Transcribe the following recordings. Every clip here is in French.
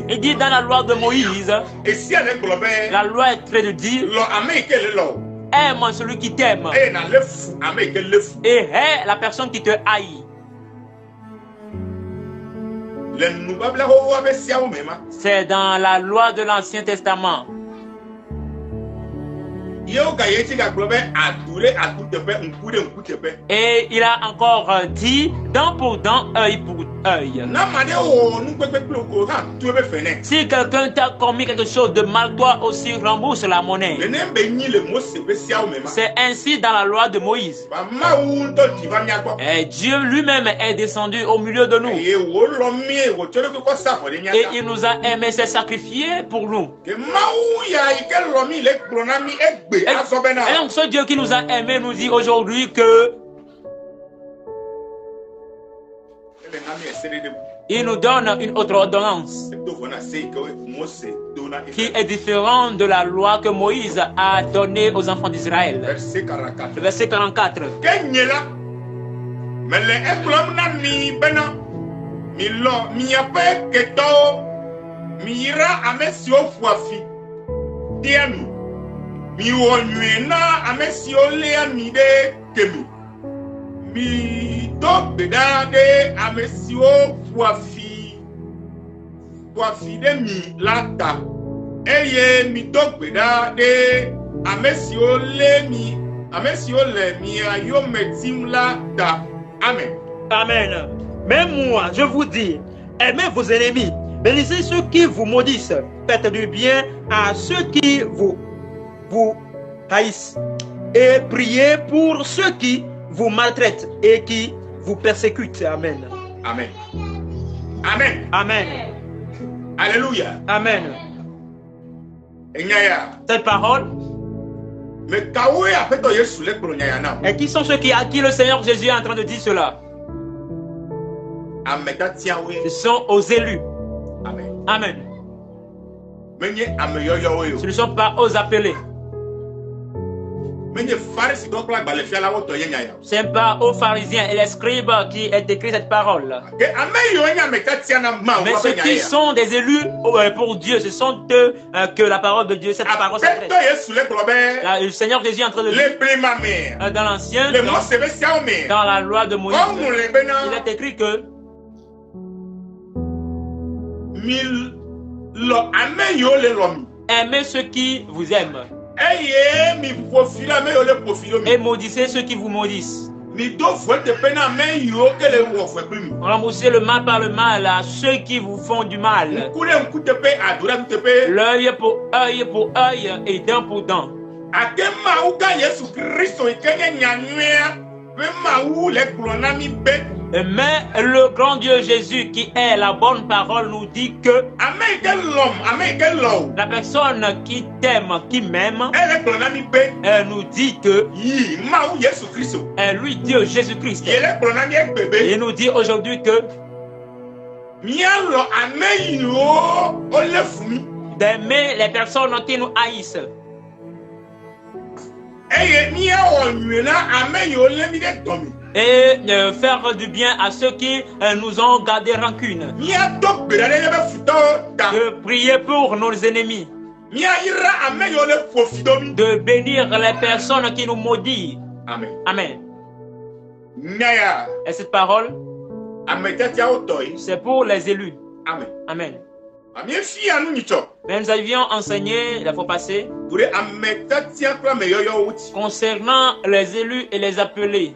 Il dit dans la loi de Moïse, la loi est très de dire, aime celui qui t'aime et hais la personne qui te haït. C'est dans la loi de l'Ancien Testament. Et il a encore dit dent pour dent, œil pour œil. Si quelqu'un t'a commis quelque chose de mal, toi aussi rembourse la monnaie. C'est ainsi dans la loi de Moïse. Et Dieu lui-même est descendu au milieu de nous. Et il nous a aimés, s'est sacrifié pour nous. Et donc ce Dieu qui nous a aimés nous dit aujourd'hui que il nous donne une autre ordonnance qui est différente de la loi que Moïse a donnée aux enfants d'Israël. Le verset 44. Mi wonyena amesi olea mi de kemi mi do bedade amesi o fuafi de mi lata eye mi do bedade amesi ole mi ayo metim lata. Amen. Amen. Même moi, je vous dis, aimez vos ennemis, bénissez ceux qui vous maudissent, faites du bien à ceux qui vous haïssent et priez pour ceux qui vous maltraitent et qui vous persécutent. Amen. Amen. Amen. Amen. Alléluia. Amen. Cette parole. Et qui sont ceux à qui le Seigneur Jésus est en train de dire cela? Ce sont aux élus. Amen. Amen. Ce ne sont pas aux appelés. Ce n'est pas aux pharisiens et les scribes qui est écrit cette parole. Mais ceux qui sont des élus pour Dieu, ce sont eux que la parole de Dieu, cette parole s'adresse. Le Seigneur Jésus est en train de dire dans l'Ancien, dans la loi de Moïse, il est écrit que aimez ceux qui vous aiment et maudissez ceux qui vous maudissent. Remboursez le mal par le mal à ceux qui vous font du mal. L'œil pour œil et dent pour dent. Mais le grand Dieu Jésus qui est la bonne parole nous dit que la personne qui t'aime, qui m'aime, elle nous dit que lui Dieu Jésus-Christ. Et il nous dit aujourd'hui que d'aimer les personnes qui nous haïssent. Et faire du bien à ceux qui nous ont gardé rancune. De prier pour nos ennemis. De bénir les personnes qui nous maudissent. Amen. Amen. Et cette parole, c'est pour les élus. Amen. Amen. Mais nous avions enseigné la fois passée concernant les élus et les appelés.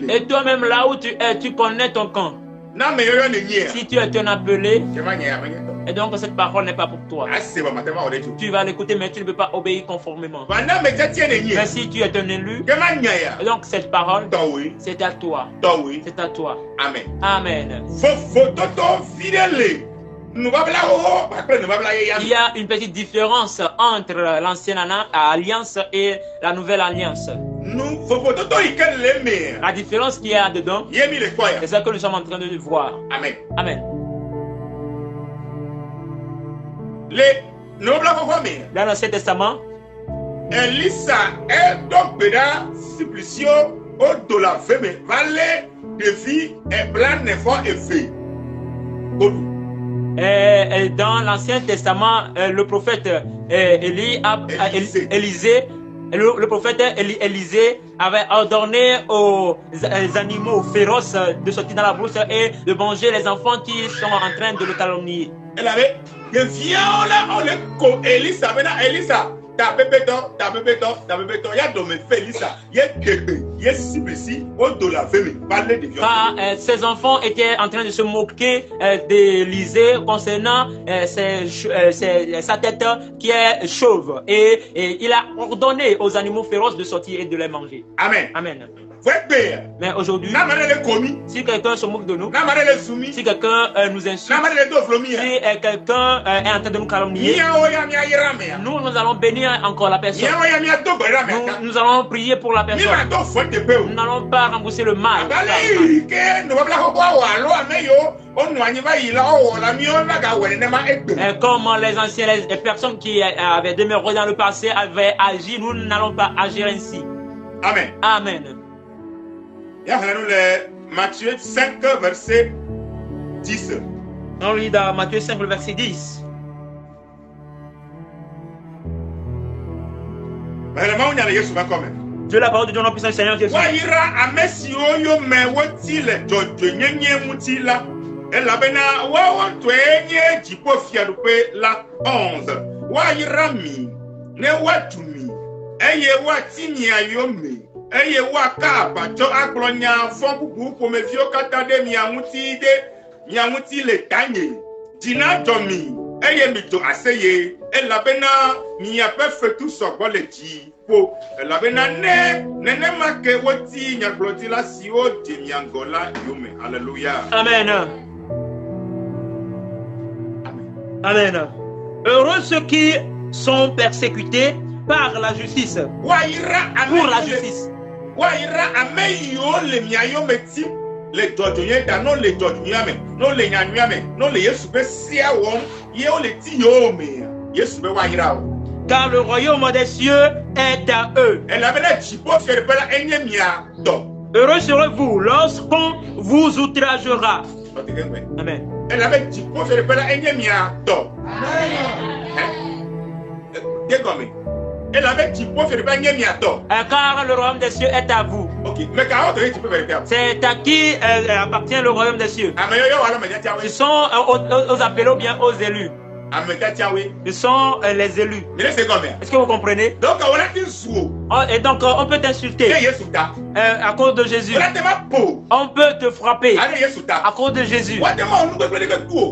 Et toi-même là où tu es, tu connais ton camp. Si tu es un appelé, et donc cette parole n'est pas pour toi. Tu vas l'écouter, mais tu ne peux pas obéir conformément. Mais si tu es un élu, et donc cette parole, c'est à toi. C'est à toi. Amen. Amen. Il y a une petite différence entre l'ancienne alliance et la nouvelle alliance. La différence qu'il y a dedans, c'est ça que nous sommes en train de voir. Amen. Amen. Dans l'Ancien Testament, Elisa est donc supplication au dollar femme Devi est blanc fort et fait. Dans l'Ancien Testament, le prophète Élisée, le prophète Élisée avait ordonné aux animaux féroces de sortir dans la brousse et de manger les enfants qui sont en train de le calomnier. Elle avait des viola, on les Elisa, Elisa. Ta bébé, il y a de mes faits, Elisa. Il y a bébé, il y a si, on doit la faire, parler de violence. Ces enfants étaient en train de se moquer d'Élisée concernant sa tête qui est chauve. Et il a ordonné aux animaux féroces de sortir et de les manger. Amen. Amen. Mais aujourd'hui, si quelqu'un se moque de nous, si quelqu'un nous insulte, si quelqu'un est en train de nous calomnier, nous allons bénir encore la personne. Nous allons prier pour la personne. Nous n'allons pas rembourser le mal. Comme les anciens, les personnes qui avaient demeuré dans le passé avaient agi, nous n'allons pas agir ainsi. Amen. Amen. Matthieu 5, verset 10. On lit dans Matthieu 5, verset 10. Dieu, la parole de Dieu, notre puissant Seigneur Jésus. Eye waka bacho aklonya fonku pomevio katade miamuti le tanye dina domi eye mito aseye elabena miape fetu sokbo le ji po elabena nene make woti nyagloti la sio de miangola yome. Alléluia. Amen. Amen. Heureux ceux qui sont persécutés par la justice. Pour la justice. Le dodonye da non le dodonyame non le nyanyame non le yesu be sia won ye o le ti yo me yesu be wayira o. Car le royaume des cieux est à eux. Heureux serez-vous lorsqu'on vous outragera. Amen. Car le royaume des cieux est à vous. C'est à qui appartient le royaume des cieux? Ce sont aux appelés ou bien aux élus. Ce sont les élus. Est-ce que vous comprenez? Et donc on peut t'insulter à cause de Jésus. On peut te frapper à cause de Jésus.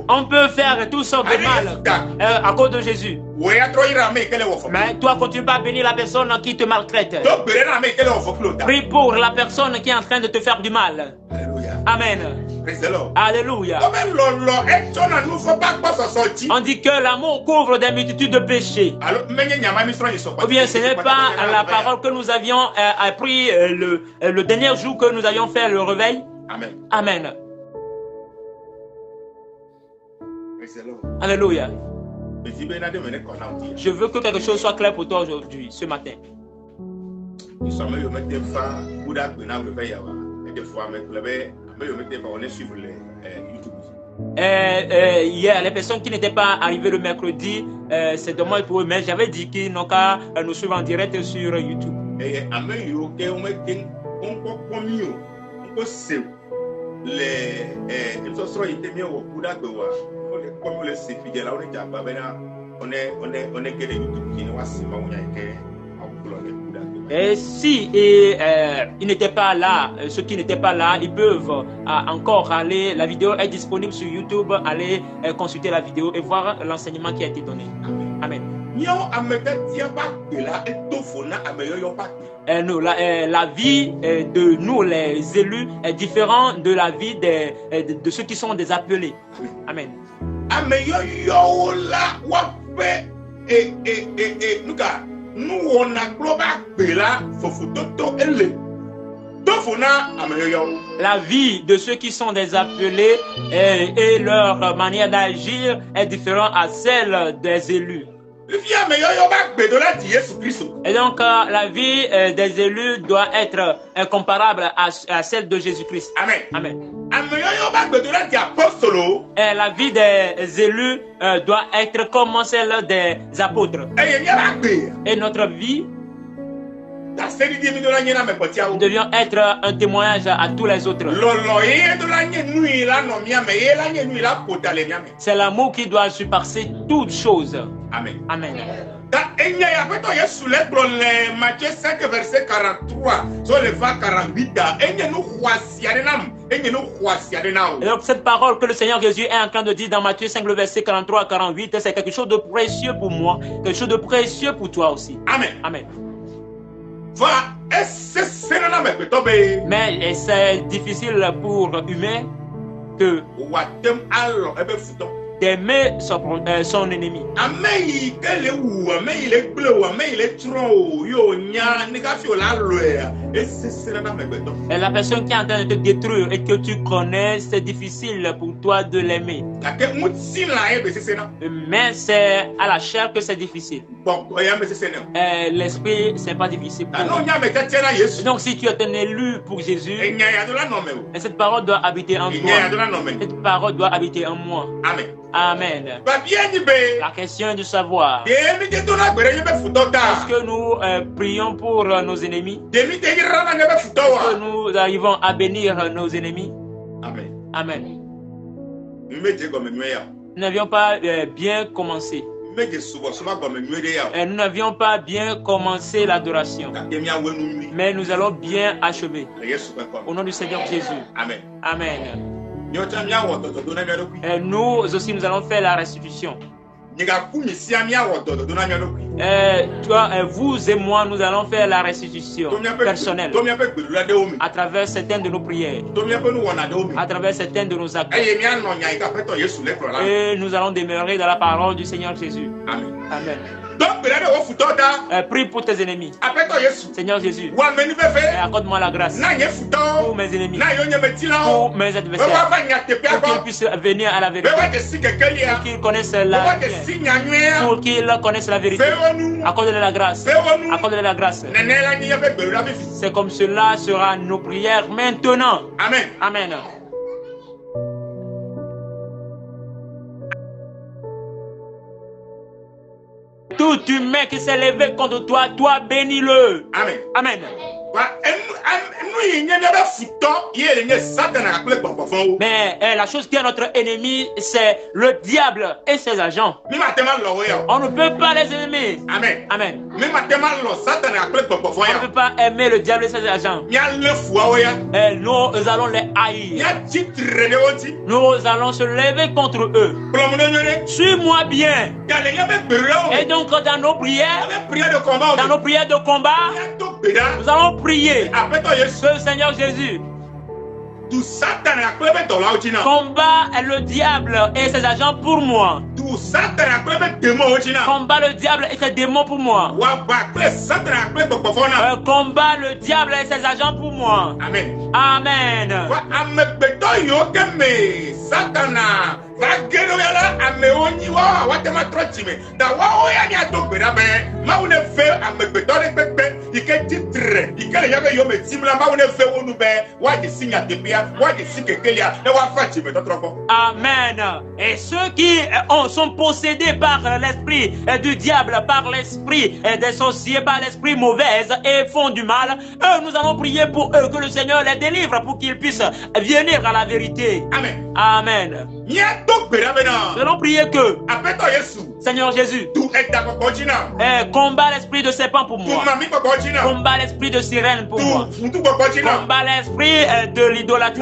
On peut faire toutes sortes de mal à cause de Jésus. Mais toi, continue pas à bénir la personne qui te maltraite. Prie pour la personne qui est en train de te faire du mal. Amen. Alléluia. On dit que l'amour couvre des multitudes de péchés. Ou bien ce n'est pas la parole que nous avions appris le dernier jour que nous avions fait le réveil. Amen. Amen. Alléluia. Je veux que quelque chose soit clair pour toi aujourd'hui, ce matin. Hier, les personnes qui n'étaient pas arrivées le mercredi, c'est dommage pour eux, mais j'avais dit qu'ils n'ont qu'à nous suivre en direct sur YouTube. Et si ils n'étaient pas là, ceux qui n'étaient pas là, ils peuvent encore aller, la vidéo est disponible sur YouTube, aller consulter la vidéo et voir l'enseignement qui a été donné. Amen. Nous, la vie de nous, les élus, est différente de la vie de ceux qui sont des appelés. Amen. La vie de ceux qui sont des appelés et leur manière d'agir est différente à celle des élus. Et donc, la vie des élus doit être comparable à celle de Jésus-Christ. Amen. Amen. Et la vie des élus doit être comme celle des apôtres. Et notre vie, nous devions être un témoignage à tous les autres. C'est l'amour qui doit surpasser toutes choses. Amen. Amen. Matthieu 5, verset 43, sur le 48. Et donc cette parole que le Seigneur Jésus est en train de dire dans Matthieu 5, le verset 43 à 48, c'est quelque chose de précieux pour moi, quelque chose de précieux pour toi aussi. Amen. Amen. Mais c'est difficile pour humain que d'aimer son ennemi. Et la personne qui est en train de te détruire et que tu connais, c'est difficile pour toi de l'aimer. Mais c'est à la chair que c'est difficile. L'esprit, c'est pas difficile pour moi. Donc si tu es un élu pour Jésus, et cette parole doit habiter en toi. Cette parole doit habiter en moi. Amen. Amen. La question est de savoir, est-ce que nous prions pour nos ennemis? Est-ce que nous arrivons à bénir nos ennemis? Amen. Amen. Nous n'avions pas bien commencé. Nous n'avions pas bien commencé l'adoration. Mais nous allons bien achever. Au nom du Seigneur Jésus. Amen. Amen. Et nous aussi, nous allons faire la restitution. Toi, vous et moi, nous allons faire la restitution personnelle à travers certaines de nos prières, à travers certaines de nos actes. Et nous allons demeurer dans la parole du Seigneur Jésus. Amen. Amen. Prie pour tes ennemis. Seigneur Jésus, accorde-moi la grâce pour mes ennemis, pour mes adversaires, pour qu'ils puissent venir à la vérité, pour qu'ils connaissent la vérité, pour qu'ils connaissent la vérité. Accorde-leur la grâce. Accorde-leur la grâce. C'est comme cela sera nos prières maintenant. Amen. Amen. Tout humain qui s'est levé contre toi, toi bénis-le. Amen. Amen. Mais la chose qui est notre ennemi, c'est le diable et ses agents. On ne peut pas les aimer. Amen. Amen. On ne peut pas aimer le diable et ses agents. Et nous allons les haïr. Nous allons se lever contre eux. Suis-moi bien. Et donc dans nos prières de combat, nous allons prier que le Seigneur Jésus combat le diable et ses agents pour moi. Combat le diable et ses démons pour moi. Combat le diable et ses agents pour moi. Amen. Amen. Amen. Et ceux qui sont possédés par l'esprit du diable, par l'esprit des sorciers, par l'esprit mauvais et font du mal, eux, nous allons prier pour eux, que le Seigneur les délivre pour qu'ils puissent venir à la vérité. Amen. Amen. Nous allons prier que Seigneur Jésus, combat l'esprit de serpent pour moi, combat l'esprit de sirène pour moi, combat l'esprit de l'idolâtrie,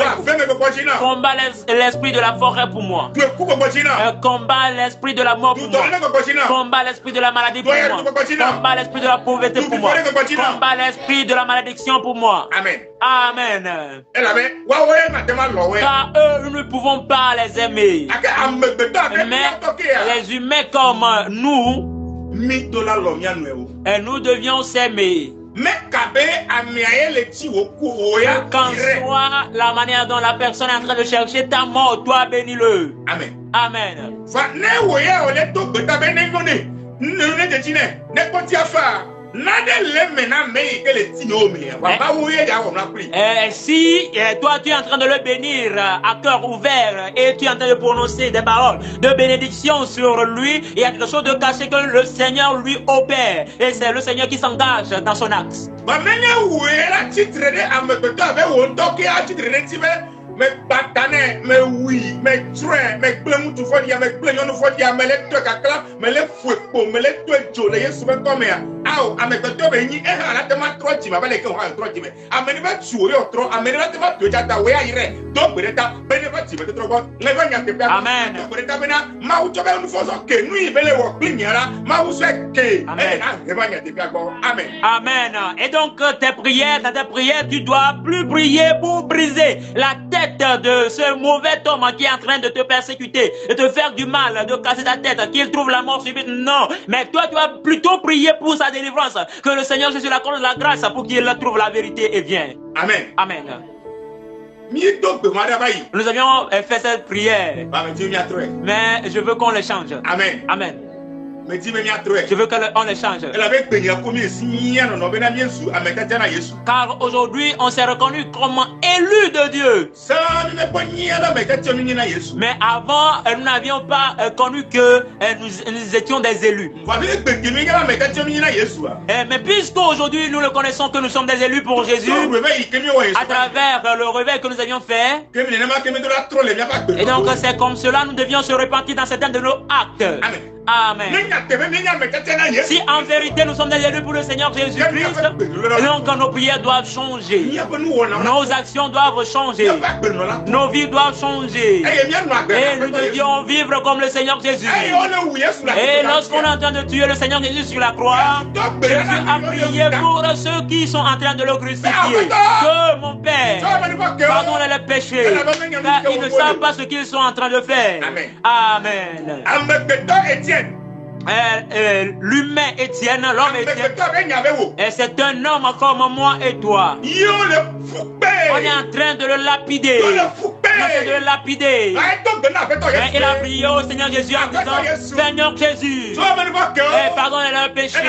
combat l'esprit de la forêt pour moi, combat l'esprit de la mort pour moi, combat l'esprit de la maladie pour moi, combat l'esprit de la pauvreté pour moi, combat l'esprit de la malédiction pour moi. Amen. Amen. Car eux, nous ne pouvons pas les aimer. Mais les humains comme nous, et nous devions s'aimer. Qu'en soit la manière dont la personne est en train de chercher ta mort, toi bénis-le. Amen. Amen. Si toi tu es en train de le bénir à cœur ouvert et tu es en train de prononcer des paroles de bénédiction sur lui, il y a quelque chose de caché que le Seigneur lui opère et c'est le Seigneur qui s'engage dans son axe. Me batane, me oui, me train, me blemu tu fodia, me blenyo no fodia, me le to kakla, me le fuepo, me le to jole yesu be come ya. Aw, ame to be ni e hala te ma troji ma bale ke ho troji me. Ame ni ba tuo yo tro, ame ni ba te ma to jata we ayire. Do bereta, be ni ba ti be tro go. Le ba nya te pe. Amen. Do bereta be na ma u to be no foso ke nui bele wo klinyara, ma u se ke. Amen. Le ba nya te pe go. Amen. Amen. Et donc tes prières, dans tes prières, tu dois plus prier pour briser la tête de ce mauvais homme qui est en train de te persécuter, de te faire du mal, de casser ta tête, qu'il trouve la mort subite. Non, mais toi tu vas plutôt prier pour sa délivrance, que le Seigneur Jésus l'accorde la grâce pour qu'il trouve la vérité et vienne. Amen. Amen. Nous avions fait cette prière, mais je veux qu'on le change. Amen. Amen. Je veux qu'on le change. Car aujourd'hui, on s'est reconnu comme élu de Dieu. Mais avant, nous n'avions pas connu que nous étions des élus. Mais puisqu'aujourd'hui, nous le connaissons que nous sommes des élus pour Jésus, à travers le réveil que nous avions fait, et donc c'est comme cela, nous devions se repentir dans certains de nos actes. Amen. Si en vérité nous sommes des élus pour le Seigneur Jésus-Christ, donc nos prières doivent changer, nos actions doivent changer, nos vies doivent changer, et nous devions vivre comme le Seigneur Jésus. Et lorsqu'on est en train de tuer le Seigneur Jésus sur la croix, Jésus a prié pour ceux qui sont en train de le crucifier, que mon Père pardonne les péchés, car ils ne savent pas ce qu'ils sont en train de faire. Amen. L'humain Étienne, l'homme Étienne, et c'est un homme comme moi et toi. On est en train de le lapider. On est en train de le lapider. Et il a prié au Seigneur Jésus en disant: Seigneur Jésus, pardonne leurs péchés,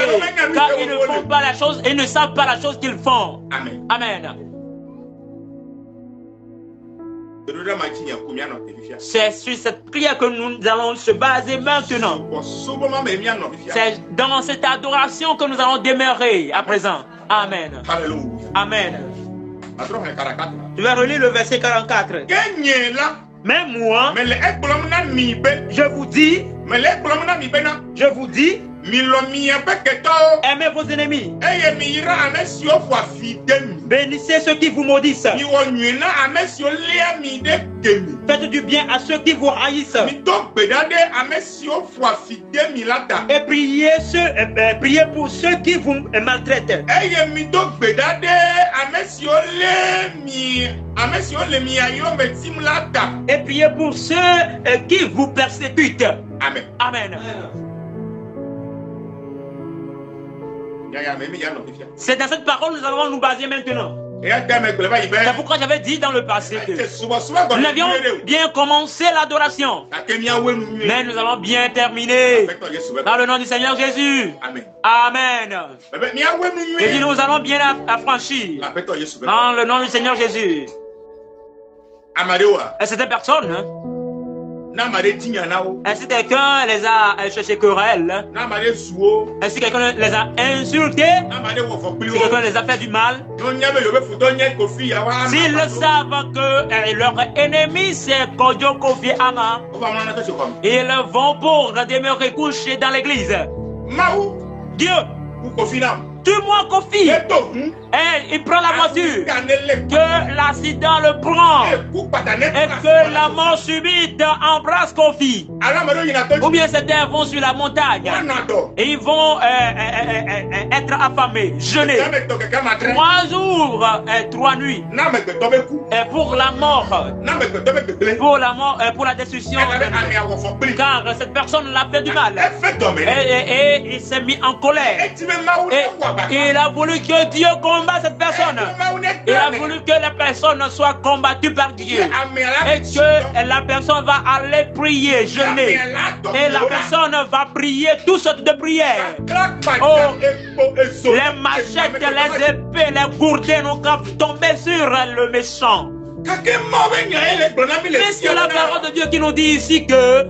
car ils ne font pas la chose et ne savent pas la chose qu'ils font. Amen. Amen. C'est sur cette prière que nous allons se baser maintenant. C'est dans cette adoration que nous allons demeurer à présent. Amen. Amen. Tu vas relire le verset 44. Mais moi, je vous dis, aimez vos ennemis, bénissez ceux qui vous maudissent, faites du bien à ceux qui vous haïssent, et priez pour ceux qui vous maltraitent. Et priez pour ceux qui vous persécutent. Amen. Amen. C'est dans cette parole que nous allons nous baser maintenant. C'est pourquoi j'avais dit dans le passé que nous avions bien commencé l'adoration, mais nous allons bien terminer dans le nom du Seigneur Jésus. Amen. Et puis nous allons bien affranchir dans le nom du Seigneur Jésus. Et cette personne, si quelqu'un les a cherché querelle, si quelqu'un les a insultés, si quelqu'un les a fait du mal, s'ils savent que leur ennemi c'est Kojo Kofi Ama, ils vont pour demeurer couchés dans l'église. Dieu, tue-moi Kofi. Et il prend la voiture, que l'accident le prend, et que la mort subite embrasse Kofi. Ou bien certains vont sur la montagne et ils vont être affamés, jeûner 3 jours et 3 nuits, et pour la mort, pour la destruction, car cette personne l'a fait du mal, et il s'est mis en colère, et il a voulu que Dieu commande combat cette personne. Il a voulu que la personne soit combattue par Dieu. Et que la personne va aller prier, jeûner. Et la personne va prier toutes sortes de prières. Oh, les machettes, les épées, les gourdins n'ont qu'à tomber sur le méchant. Mais c'est la parole de Dieu qui nous dit ici que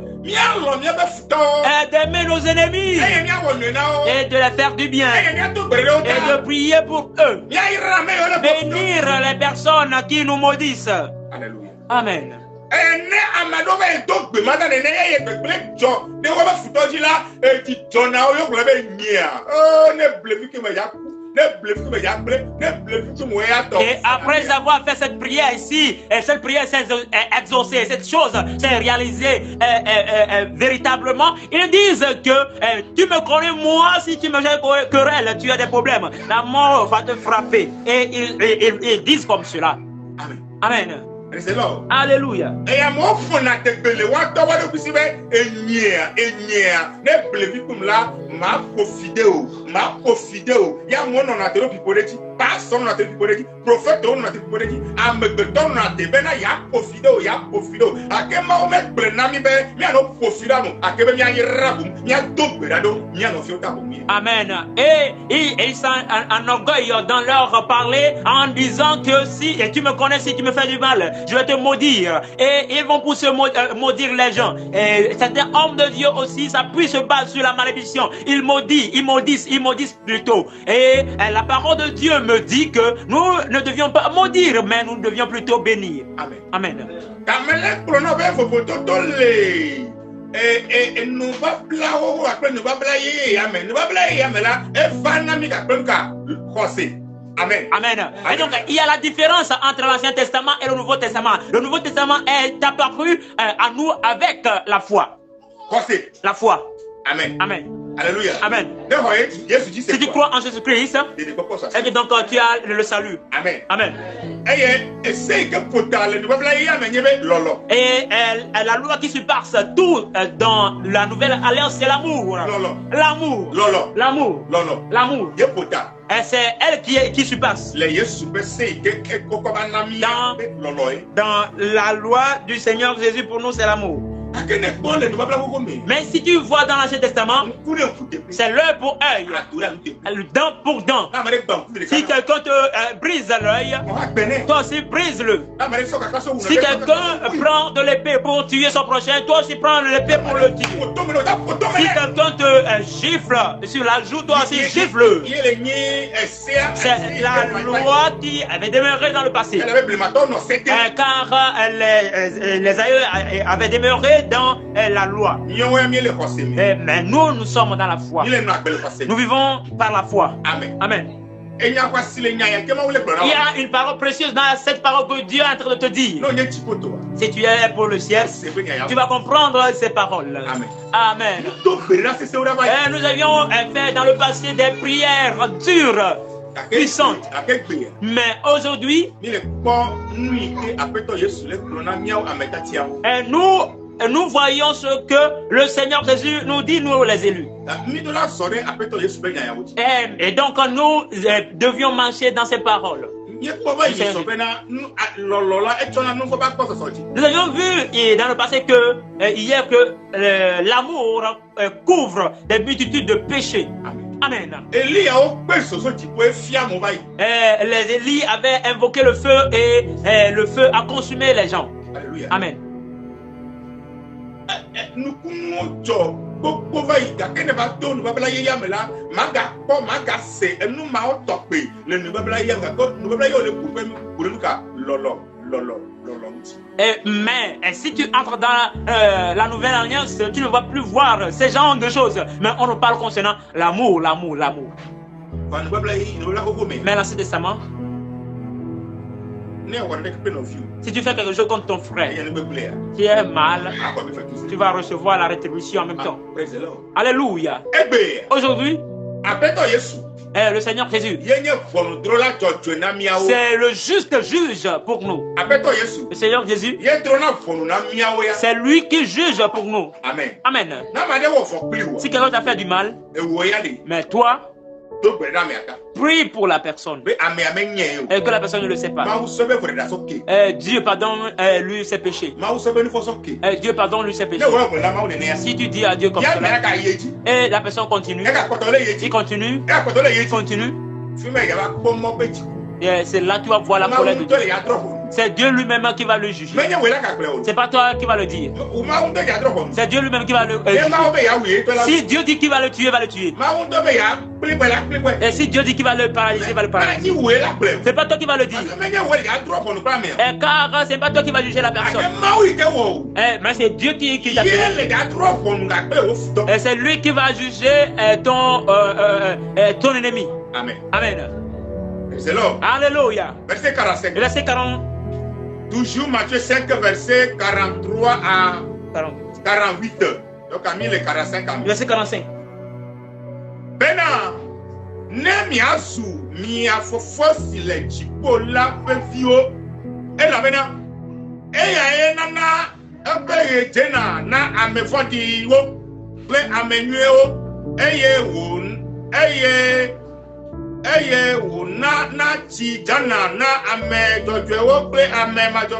d'aimer nos ennemis et de les faire du bien et de prier pour eux. Bénir les personnes qui nous maudissent. Alléluia. Amen. Et après avoir fait cette prière ici, et cette prière s'est exaucée, cette chose s'est réalisée véritablement, ils disent que tu me connais moi, si tu me querelles, tu as des problèmes, la mort va te frapper. Et ils disent comme cela. Amen. Amen. Alléluia. Amen. Et ils s'enorgueillent dans leur parler en disant que si tu me connais, si tu me fais du mal, je vais te maudire. Et ils vont pour se maudire les gens. Et certains hommes de Dieu aussi s'appuient, se basent sur la malédiction. Ils maudissent plutôt. Et la parole de Dieu me dit que nous ne devions pas maudire, mais nous devions plutôt bénir. Amen. Amen. Amen. Amen. Et donc, il y a la différence entre l'Ancien Testament et le Nouveau Testament. Le Nouveau Testament est apparu à nous avec la foi. La foi. Amen. Amen. Alléluia. Amen. Si tu crois en Jésus-Christ, et donc tu as le salut. Amen. Amen. Et la loi qui surpasse tout dans la nouvelle alliance, c'est l'amour. L'amour. L'amour. L'amour. Et c'est elle qui surpasse. Dans la loi du Seigneur Jésus, pour nous, c'est l'amour. Mais si tu vois dans l'Ancien Testament, c'est l'œil pour œil, dent pour dent. Si quelqu'un te brise l'œil, toi aussi brise-le. Si quelqu'un prend de l'épée pour tuer son prochain, toi aussi prends l'épée pour le tuer. Si quelqu'un te gifle sur la joue, toi aussi gifle. C'est la loi qui avait demeuré dans le passé. Car les aïeux avaient demeuré dans la loi. Mais nous sommes dans la foi. Nous vivons par la foi. Amen. Amen. Il y a une parole précieuse dans cette parole que Dieu est en train de te dire. Si tu es pour le ciel, tu vas comprendre ces paroles. Amen. Amen. Et nous avions fait dans le passé des prières dures, puissantes. Mais aujourd'hui, nous voyons ce que le Seigneur Jésus nous dit, nous les élus. Et donc nous devions marcher dans ces paroles. Nous avions vu dans le passé que hier que l'amour couvre des multitudes de péchés. Amen. Élie avait invoqué le feu et le feu a consumé les gens. Amen. Mais si tu entres dans la nouvelle alliance, tu ne vas plus voir ces genres de choses. Mais on nous parle concernant l'amour. Mais l'Ancien Testament, si tu fais quelque chose contre ton frère qui est mal, tu vas recevoir la rétribution en même temps. Alléluia. Aujourd'hui, le Seigneur Jésus, c'est le juste juge pour nous. Le Seigneur Jésus, c'est lui qui juge pour nous. Amen. Amen. Si quelqu'un t'a fait du mal, mais toi, Prie pour la personne. Et que la personne ne le sait pas. Dieu pardonne lui ses péchés. Dieu pardonne lui ses péchés. Si tu dis à Dieu comme cela, et la personne continue, il continue, il continue, et c'est là que tu vas voir la colère de Dieu. C'est Dieu lui-même qui va le juger. C'est pas toi qui va le dire. C'est Dieu lui-même qui va le juger. Si Dieu dit qu'il va le tuer, il va le tuer. Et si Dieu dit qu'il va le paralyser, il va le paralyser. C'est pas toi qui va le dire. Car c'est pas toi qui va juger la personne. Mais c'est Dieu qui t'a fait. Et c'est lui qui va juger ton ennemi. Amen. Amen. Alléluia. Verset 45. Verset 40. Toujours Matthieu 5, verset 43 à 48. Donc, a mis les 45. Verset 45. Bena, ne miasu, miafofos le chipola pevio. Et la bena, eya nana, ebe jena na amefodi wo, ple amenueo, eye na chi jana na ame jojo pe ame majo.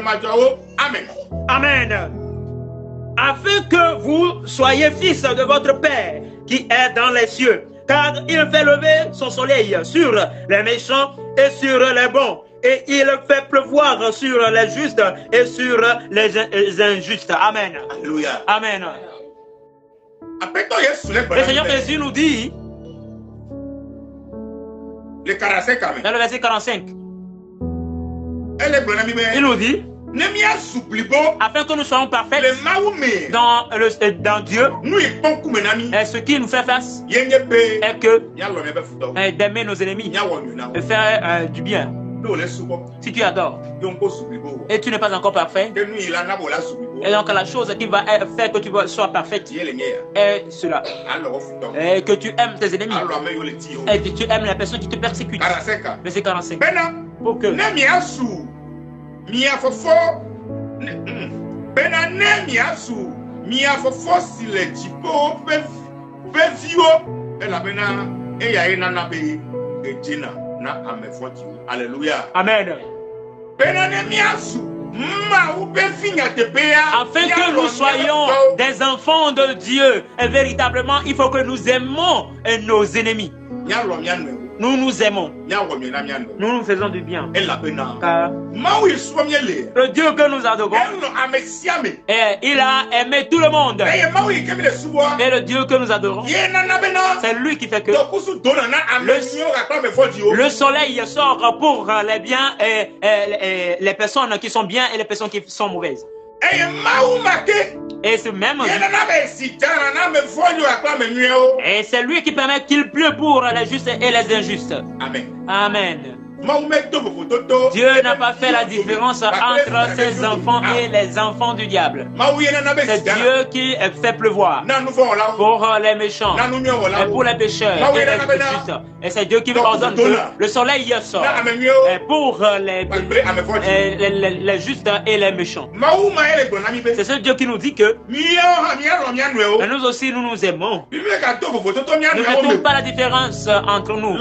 Amen. Amen. Afin que vous soyez fils de votre Père qui est dans les cieux, car il fait lever son soleil sur les méchants et sur les bons, et il fait pleuvoir sur les justes et sur les injustes. Amen. Alléluia. Amen. Le Seigneur Jésus nous dit, le 45, dans le verset 45, il nous dit, afin que nous soyons parfaits dans Dieu, et ce qui nous fait face est que d'aimer nos ennemis et faire du bien. Si tu adores et tu n'es pas encore parfait, et donc la chose qui va faire que tu sois parfaite est cela, et que tu aimes tes ennemis et que tu aimes les personnes qui te persécutent. Verset 45. Pour que Alléluia. Amen. Afin que nous soyons des enfants de Dieu, et véritablement, il faut que nous aimons nos ennemis. Nous nous aimons. Nous nous faisons du bien. Car le Dieu que nous adorons, il a aimé tout le monde. Et le Dieu que nous adorons, c'est lui qui fait que le soleil sort pour les biens et les personnes qui sont bien et les personnes qui sont mauvaises. Et ce même et c'est lui qui permet qu'il pleut pour les justes et les injustes. Amen. Amen. Dieu n'a pas fait la différence entre ses enfants et les enfants du diable. C'est Dieu qui fait pleuvoir pour les méchants et pour les pécheurs et les justes. Et c'est Dieu qui ordonne que le soleil sort pour les justes et les méchants. C'est ce Dieu qui nous dit que nous aussi nous nous aimons. Nous ne mettons pas la différence entre nous.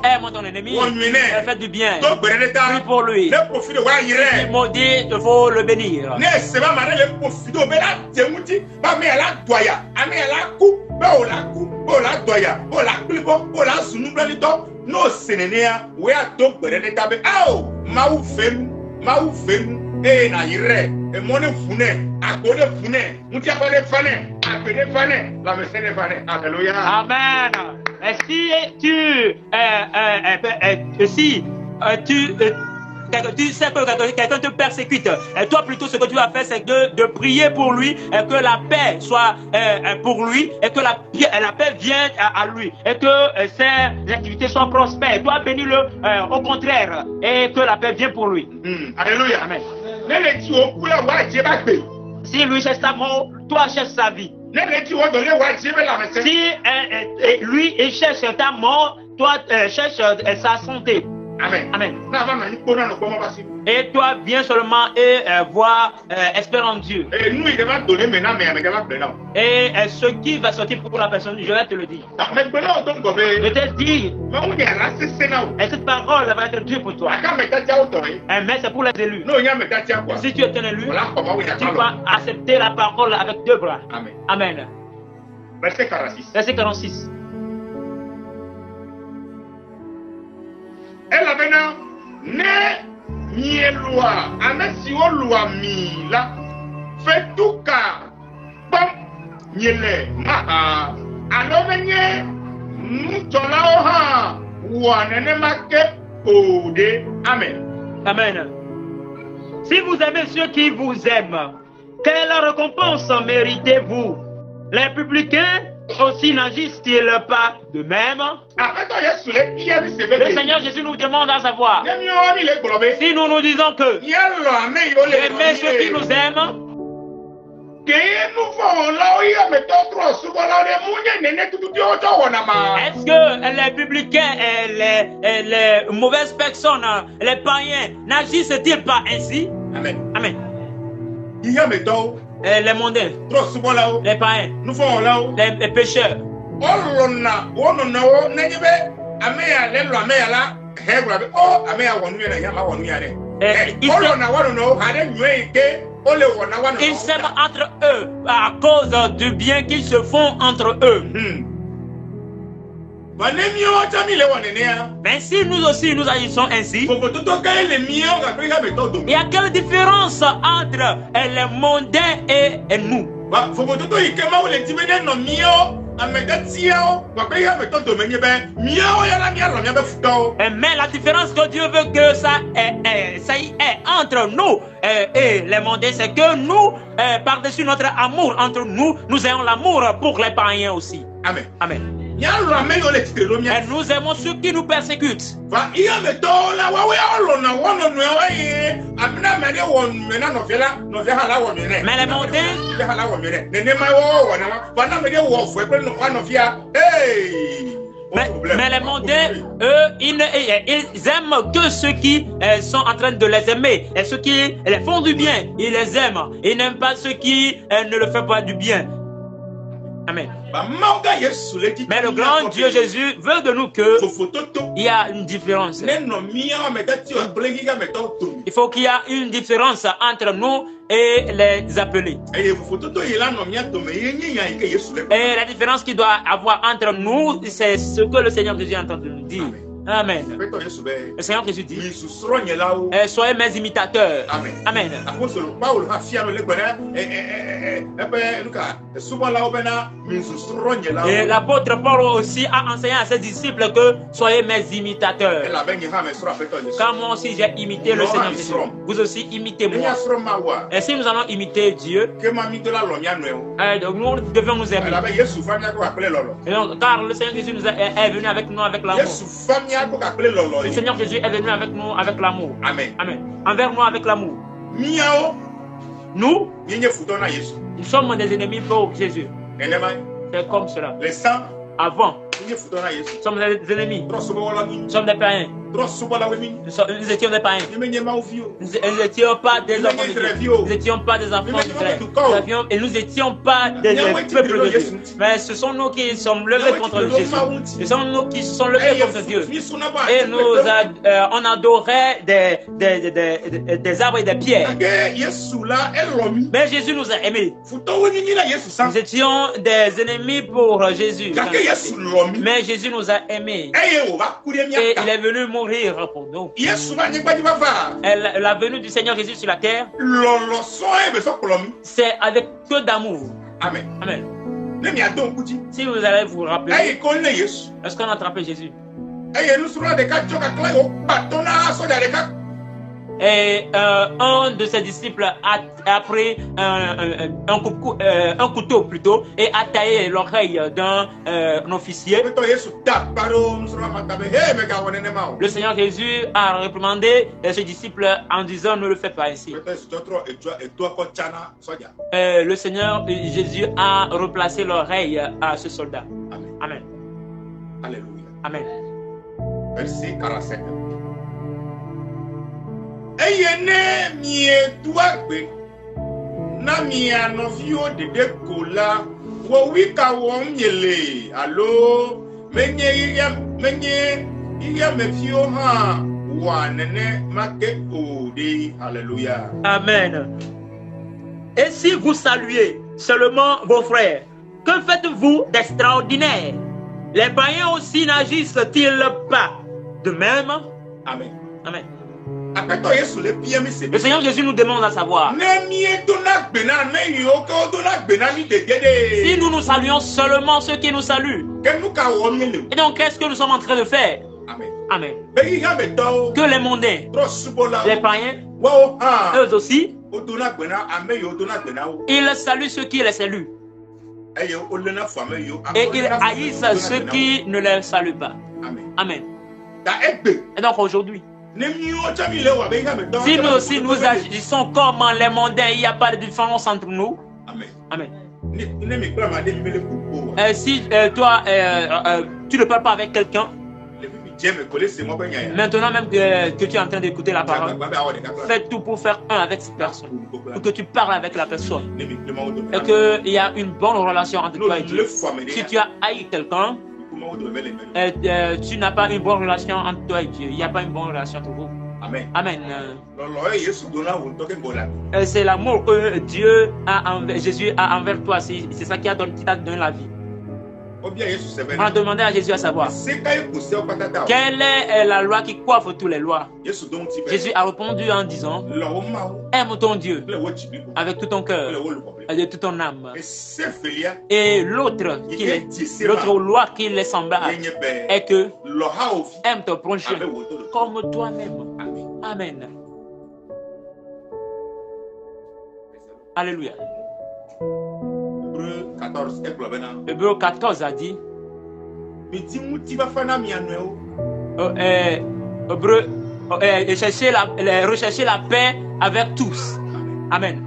Aime ton ennemi. Faites du bien. Prie pour lui. Si maudit, il faut le bénir. Amen. Et tu sais que quelqu'un te persécute, et toi plutôt ce que tu vas faire c'est de prier pour lui, et que la paix soit pour lui, et que la paix vienne à lui, et que ses activités soient prospères. Toi bénis-le au contraire, et que la paix vienne pour lui. Alléluia. Amen. Si lui cherche sa mort, toi cherche sa vie. Si lui il cherche ta mort, toi cherche sa santé. Amen. Amen. Et toi, viens seulement et voir, espère en Dieu. Et nous, il va donner maintenant, mais et ce qui va sortir pour la personne, je vais te le dire. Je te dis, et cette parole va être dure pour toi. Mais c'est pour les élus. Si tu es un élu, tu vas accepter la parole avec deux bras. Amen. Amen. Verset 46. Verset 46. Elle avait né mieloa anasi olua mi la fait tout cas bam nyele ma alovenye mutolao ha wanene make ode. Amen. Amen. Si vous aimez ceux qui vous aiment, quelle récompense méritez-vous? Les publicains aussi n'agissent-ils pas de même? Le Seigneur Jésus nous demande à savoir. Si nous nous disons que aimer ceux qui nous aiment, est-ce que les publicains et les mauvaises personnes, les païens, n'agissent-ils pas ainsi? Amen. Amen. Les mondains, les païens, les pécheurs. Ils s'aiment entre eux à cause du bien qu'ils se font entre eux. Mais si nous aussi nous agissons ainsi, il y a quelle différence entre les mondains et nous? Mais la différence que Dieu veut que ça y est entre nous et les mondains, c'est que nous, par-dessus notre amour entre nous, nous ayons l'amour pour les païens aussi. Amen. Amen. Et nous aimons ceux qui nous persécutent. Mais les mondains, mais les mondains, eux, ils aiment que ceux qui sont en train de les aimer. Et ceux qui les font du bien, ils les aiment. Ils n'aiment pas ceux qui ne le font pas du bien. Amen. Mais le grand Dieu Jésus veut de nous que il y a une différence. Il faut qu'il y ait une différence entre nous et les appelés. Et la différence qu'il doit avoir entre nous, c'est ce que le Seigneur Jésus est en train de nous dire. Amen. Le Seigneur Jésus dit, soyez mes imitateurs. Amen. Amen. Et l'apôtre Paul aussi a enseigné à ses disciples que soyez mes imitateurs. Car moi aussi j'ai imité le Seigneur Jésus. Vous aussi imitez-moi. Et si nous allons imiter Dieu, donc nous devons nous aimer. Et donc, car le Seigneur Jésus est venu avec nous avec l'amour. Le Seigneur Jésus est venu avec nous avec l'amour. Amen. Amen. Envers nous avec l'amour. Nous sommes des ennemis pour Jésus. C'est comme cela. Avant, nous sommes des ennemis. Nous sommes des païens. Nous étions des païens. Nous n'étions pas des enfants de Dieu. Nous n'étions pas des enfants d'Israël. Et nous n'étions pas des peuples de Dieu. Mais ce sont nous qui sommes levés contre Jésus. Ce sont nous qui sont levés contre Dieu. Et on adorait des arbres et des pierres. Mais Jésus nous a aimés. Nous étions des ennemis pour Jésus. Mais Jésus nous a aimés. Et il est venu mourir pour nous. Et la venue du Seigneur Jésus sur la terre, c'est avec peu d'amour. Amen. Amen. Si vous allez vous rappeler, est-ce qu'on a attrapé Jésus? Et un de ses disciples a pris un couteau plutôt et a taillé l'oreille d'un officier. Le Seigneur Jésus a réprimandé ce disciple en disant ne le fais pas ainsi. Le Seigneur Jésus a replacé l'oreille à ce soldat. Amen. Amen. Alléluia. Amen. Verset 47. Eyene mietuagbe na mianovio de dekola wo wika wo miele allo menye iya mefio ha wa nene make ode. Alléluia. Amen. Et si vous saluez seulement vos frères, que faites-vous d'extraordinaire? Les païens aussi n'agissent-ils pas de même? Amen. Amen. Le Seigneur Jésus nous demande à savoir. Si nous nous saluons seulement ceux qui nous saluent, et donc qu'est-ce que nous sommes en train de faire? Amen. Que les mondains, les païens, eux aussi, ils saluent ceux qui les saluent. Et ils haïssent ceux qui ne les saluent pas. Amen. Et donc aujourd'hui, si nous aussi nous agissons comme les mondains, il n'y a pas de différence entre nous. Amen. Si toi, tu ne parles pas avec quelqu'un, maintenant même que tu es en train d'écouter la parole, fais tout pour faire un avec cette personne, pour que tu parles avec la personne et qu'il y a une bonne relation entre toi et Dieu. Si tu as haï quelqu'un, tu n'as pas une bonne relation entre toi et Dieu. Il n'y a pas une bonne relation entre vous. Amen. Amen. C'est l'amour que Jésus a envers toi. C'est ça qui t'a donné la vie. On a demandé à Jésus à savoir quelle est la loi qui coiffe toutes les lois. Jésus a répondu en disant: aime ton Dieu avec tout ton cœur et de toute ton âme. Et l'autre loi qui est semblable est que aime ton prochain comme toi-même. Amen. Alléluia. Hébreu 14 a dit rechercher la paix avec tous. Amen.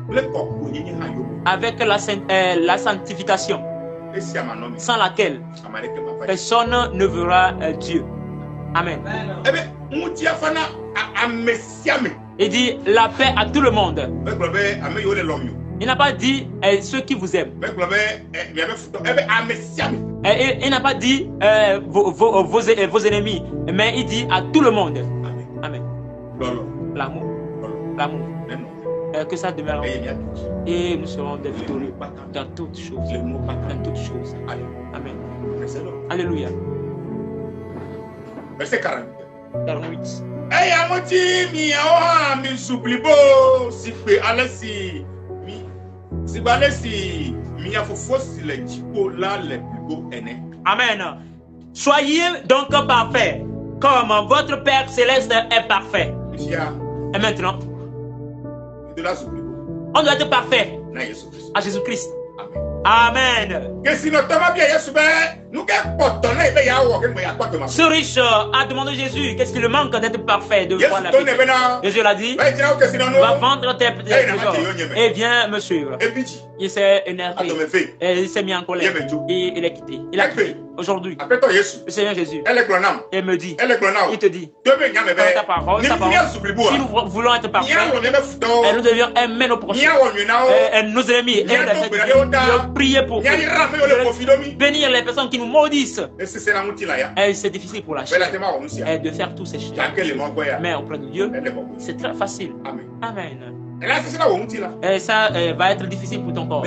Avec la sanctification, sans laquelle personne ne verra Dieu. Amen. Il dit la paix à tout le monde. Il n'a pas dit ceux qui vous aiment. Il n'a pas dit vos ennemis, mais il dit à tout le monde. Amen. L'amour. Que ça demeure. Et nous serons des victorieux dans toutes choses. Dans toutes choses. Amen. Alléluia. Verset 48. 48. Amen. Soyez donc parfaits, comme votre Père Céleste est parfait. Et maintenant, on doit être parfait à Jésus-Christ. Amen. Ce riche a demandé à Jésus qu'est-ce qui lui manque d'être parfait, de voir la vie. Jésus l'a dit: va vendre tes trésors et viens me suivre. Il s'est énervé et il s'est mis en colère et il est quitté. Il a quitté. Aujourd'hui, le Seigneur Jésus et me dit, il te dit, ta parole, si nous voulons être parfaits, nous devions aimer nos prochains, nos ennemis, et prier pour eux, bénir les personnes qui nous maudissent. Et c'est difficile pour la chair de faire tous ces choses. Mais auprès de Dieu, c'est très facile. Amen. Et ça va être difficile pour ton corps.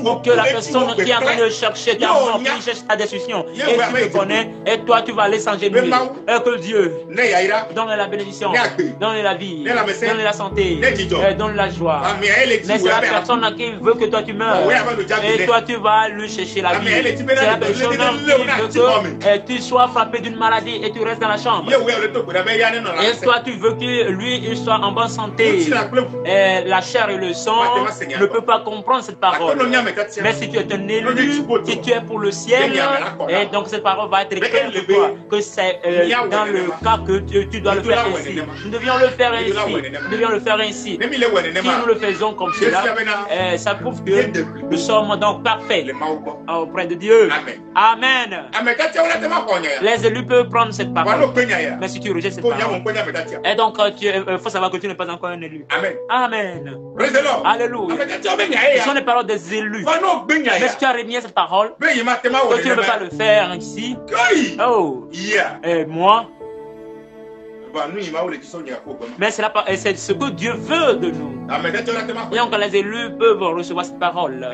Pour que la personne qui est en train de chercher ta mort, qui cherche ta destruction, et tu te connais, et toi tu vas aller s'engenouiller. Et que Dieu donne la bénédiction, donne la vie, donne la santé, donne la joie. Mais c'est la personne qui veut que toi tu meurs, et toi tu vas lui chercher la vie. C'est la personne qui veut que tu sois frappé d'une maladie et tu restes dans la chambre. Et toi tu veux que lui il soit en bonne santé. la chair et le sang ne peuvent pas comprendre cette parole. Mais si tu es un élu, si tu es pour le ciel, et donc cette parole va être claire pour toi. Que c'est dans le cas que tu dois le faire ainsi. Nous devions le faire ainsi. Nous devions le faire ainsi. Si nous le faisons comme cela, ça prouve que nous sommes donc parfaits auprès de Dieu. Amen. Les élus peuvent prendre cette parole. Mais si tu rejettes cette parole, et donc il faut savoir que tu n'es pas encore un élu. Amen. Alléluia. Ce sont les paroles des élus. Mais si tu as renié cette parole, que tu ne peux pas le faire ici. Oh, et moi. Mais c'est ce que Dieu veut de nous. Et donc les élus peuvent recevoir cette parole.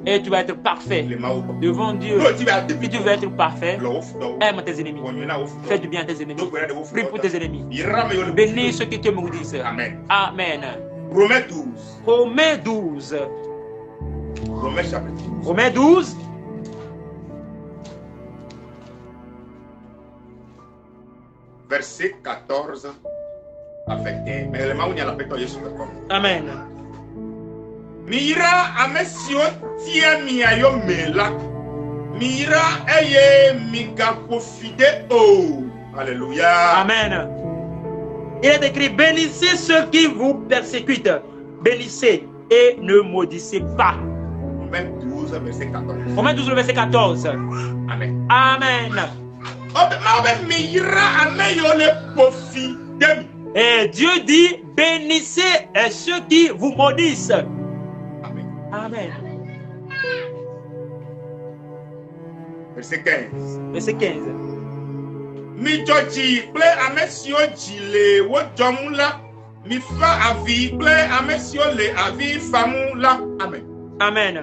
Et tu vas être parfait devant Dieu. Si tu veux être parfait, aime tes ennemis. Fais du bien à tes ennemis. Prie pour tes ennemis. Bénis ceux qui te maudissent. Amen. Romains 12. Romains 12. Romains chapitre 12. Romains 12. Verset 14 à 21. Mais le maou n'y a la péto Yesu comme. Amen. Mira amesio tia miayo mela. Mira eye mika profide o. Alléluia. Amen. Il est écrit, bénissez ceux qui vous persécutent. Bénissez et ne maudissez pas. Romains 12, verset 14. Romains 12, verset 14. Amen. Amen. Et Dieu dit, bénissez ceux qui vous maudissent. Amen. Amen. Verset 15. Verset 15. Mi joji ple amesio jile wo jomula mi fa avi ple amesio le avi famula. Amen. Amen.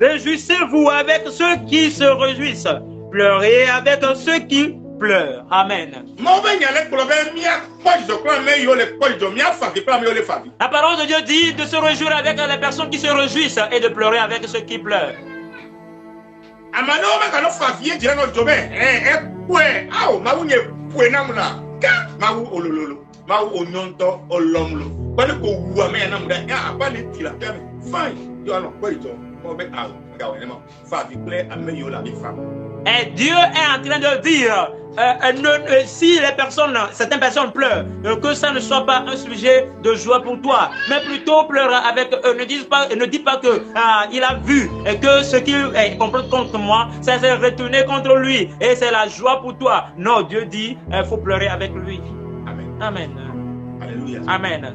Réjouissez-vous avec ceux qui se réjouissent. Pleurez avec ceux qui pleurent. Amen. La parole de Dieu dit de se réjouir avec les personnes qui se réjouissent et de pleurer avec ceux qui pleurent. Et Dieu est en train de dire, si les personnes, certaines personnes pleurent, que ça ne soit pas un sujet de joie pour toi, mais plutôt pleure avec eux. Ne dis pas que il a vu et que ce qu'il complète contre moi, ça s'est retourné contre lui et c'est la joie pour toi. Non, Dieu dit, il faut pleurer avec lui. Amen. Amen. Alléluia. Amen.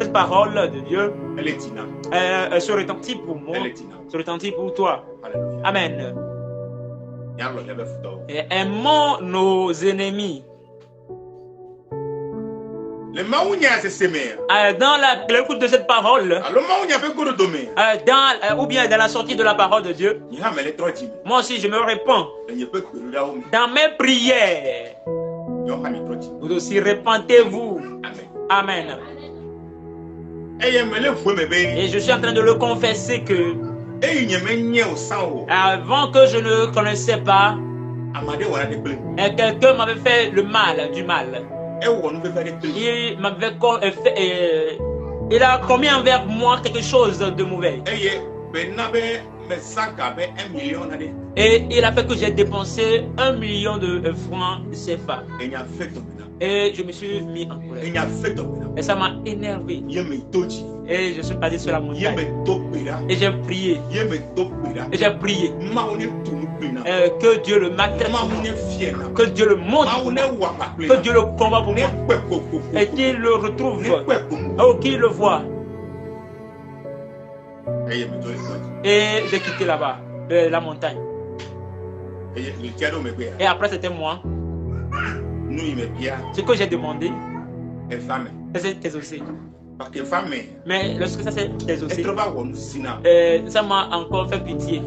Cette parole de Dieu, elle se retentit pour moi, se retentit pour toi. Amen. Et aimons nos ennemis. Dans l'écoute de cette parole, ou bien dans la sortie de la parole de Dieu, moi aussi je me répands dans mes prières. Vous aussi répentez-vous. Amen. Et je suis en train de le confesser que avant que je ne connaissais pas, quelqu'un m'avait fait le mal, du mal. Il m'avait il a commis envers moi quelque chose de mauvais. Et il a fait que j'ai dépensé 1 million de francs CFA. Et je me suis mis en colère. Et ça m'a énervé. Et je suis passé sur la montagne. Et j'ai prié. Et j'ai prié. Que Dieu le materne. Que Dieu le montre. Que Dieu le combat pour moi. Et qu'il le retrouve. Oh, qu'il le voit. Et j'ai quitté là-bas, la montagne. Et après, c'était moi. Ce que j'ai demandé, c'est exaucé. Mais lorsque ça s'est exaucé, ça m'a encore fait pitié.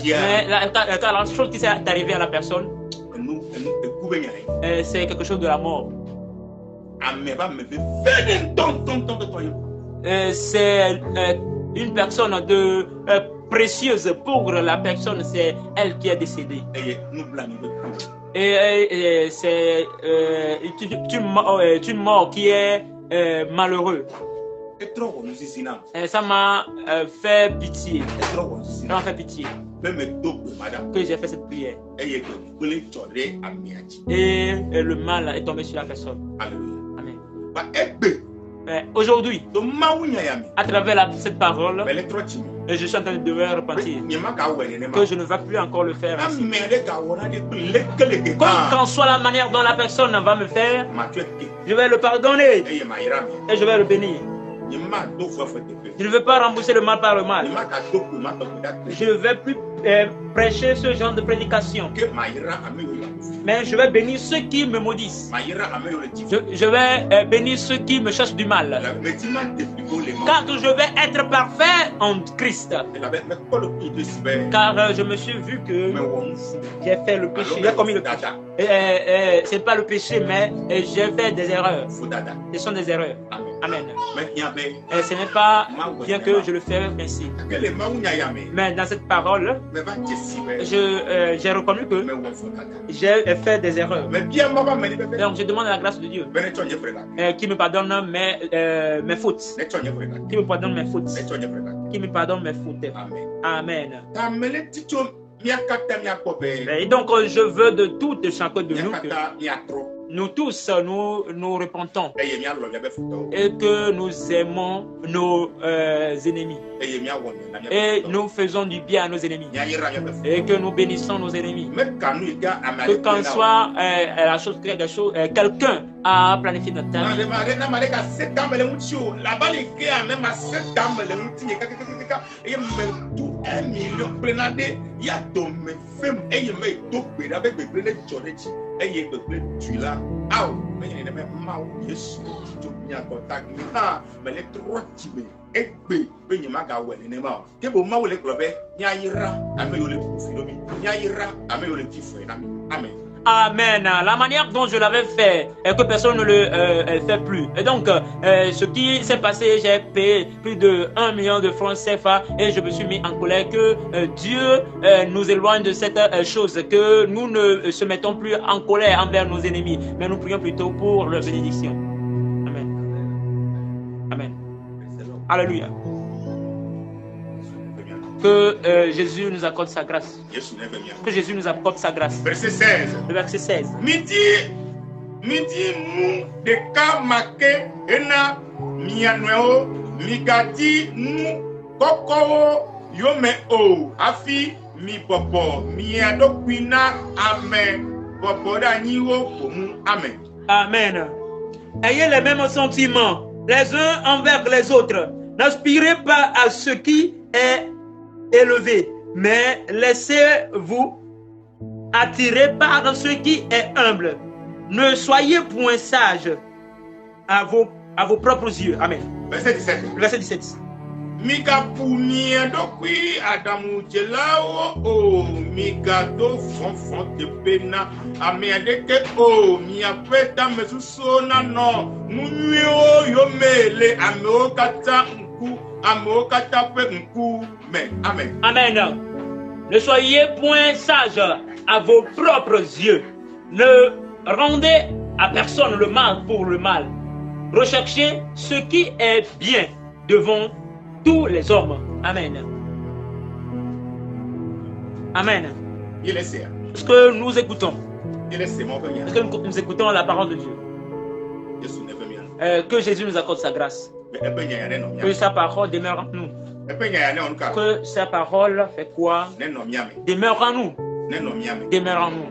Mais la chose qui s'est arrivée à la personne, c'est quelque chose de la mort. C'est une personne de précieuse pour la personne, c'est elle qui est décédée. Et c'est une mort qui est malheureuse. Et ça m'a fait pitié. Ça m'a fait pitié. Que j'ai fait cette prière. Et le mal est tombé sur la personne. Amen. Aujourd'hui, à travers cette parole, je suis en train de me repentir que je ne vais plus encore le faire ainsi. Qu'en soit la manière dont la personne va me faire, je vais le pardonner et je vais le bénir. Je ne veux pas rembourser le mal par le mal. Je ne vais plus prêcher ce genre de prédication. Mais je vais bénir ceux qui me maudissent. Je vais bénir ceux qui me cherchent du mal. Car je vais être parfait en Christ. Car je me suis vu que j'ai fait le péché. J'ai commis le péché. Ce n'est pas le péché, mais j'ai fait des erreurs. Ce sont des erreurs. Amen. Et ce n'est pas bien que je le fais ainsi. Mais dans cette parole, j'ai reconnu que j'ai fait des erreurs. Donc je demande la grâce de Dieu qui me pardonne mes fautes. Qui me pardonne mes fautes. Qui me pardonne mes fautes. Amen. Et donc je veux de tout de chacun de nous que nous tous, nous repentons et que nous aimons nos ennemis et nous faisons du bien à nos ennemis et que nous bénissons nos ennemis. Que quand soit la chose, quelqu'un a planifié notre temps. Amen. La manière dont je l'avais fait et que personne ne le fait plus. Et donc, ce qui s'est passé, j'ai payé plus de 1 million de francs CFA et je me suis mis en colère que Dieu nous éloigne de cette chose, que nous ne se mettons plus en colère envers nos ennemis, mais nous prions plutôt pour leur bénédiction. Amen. Amen. Alléluia. Que Jésus nous accorde sa grâce. Que Jésus nous accorde sa grâce. Verset 16. Le verset 16. Midi mu de ka make ena mianweo migati mu kokoro yome o afi mi popo miadokwina amen popo daniwo komu amen. Amen. Ayez les mêmes sentiments les uns envers les autres. N'aspirez pas à ce qui est élevé, mais laissez-vous attirer par ce qui est humble. Ne soyez point sages à vos propres yeux. Amen. Verset 17. Verset 17. Mika pumie dokwi adamu jelao o mika do fonfon te pena amiadeke o mia peta mesusona no munyo yomele ameokata nku ameokata pe nku mais amen. Amen. Ne soyez point sages à vos propres yeux. Ne rendez à personne le mal pour le mal. Recherchez ce qui est bien devant tous les hommes. Amen. Amen. Est-ce que nous écoutons? Est-ce que nous écoutons la parole de Dieu? Que Jésus nous accorde sa grâce. Que sa parole demeure en nous. Que sa parole fait quoi? Demeure en nous. Demeure en nous.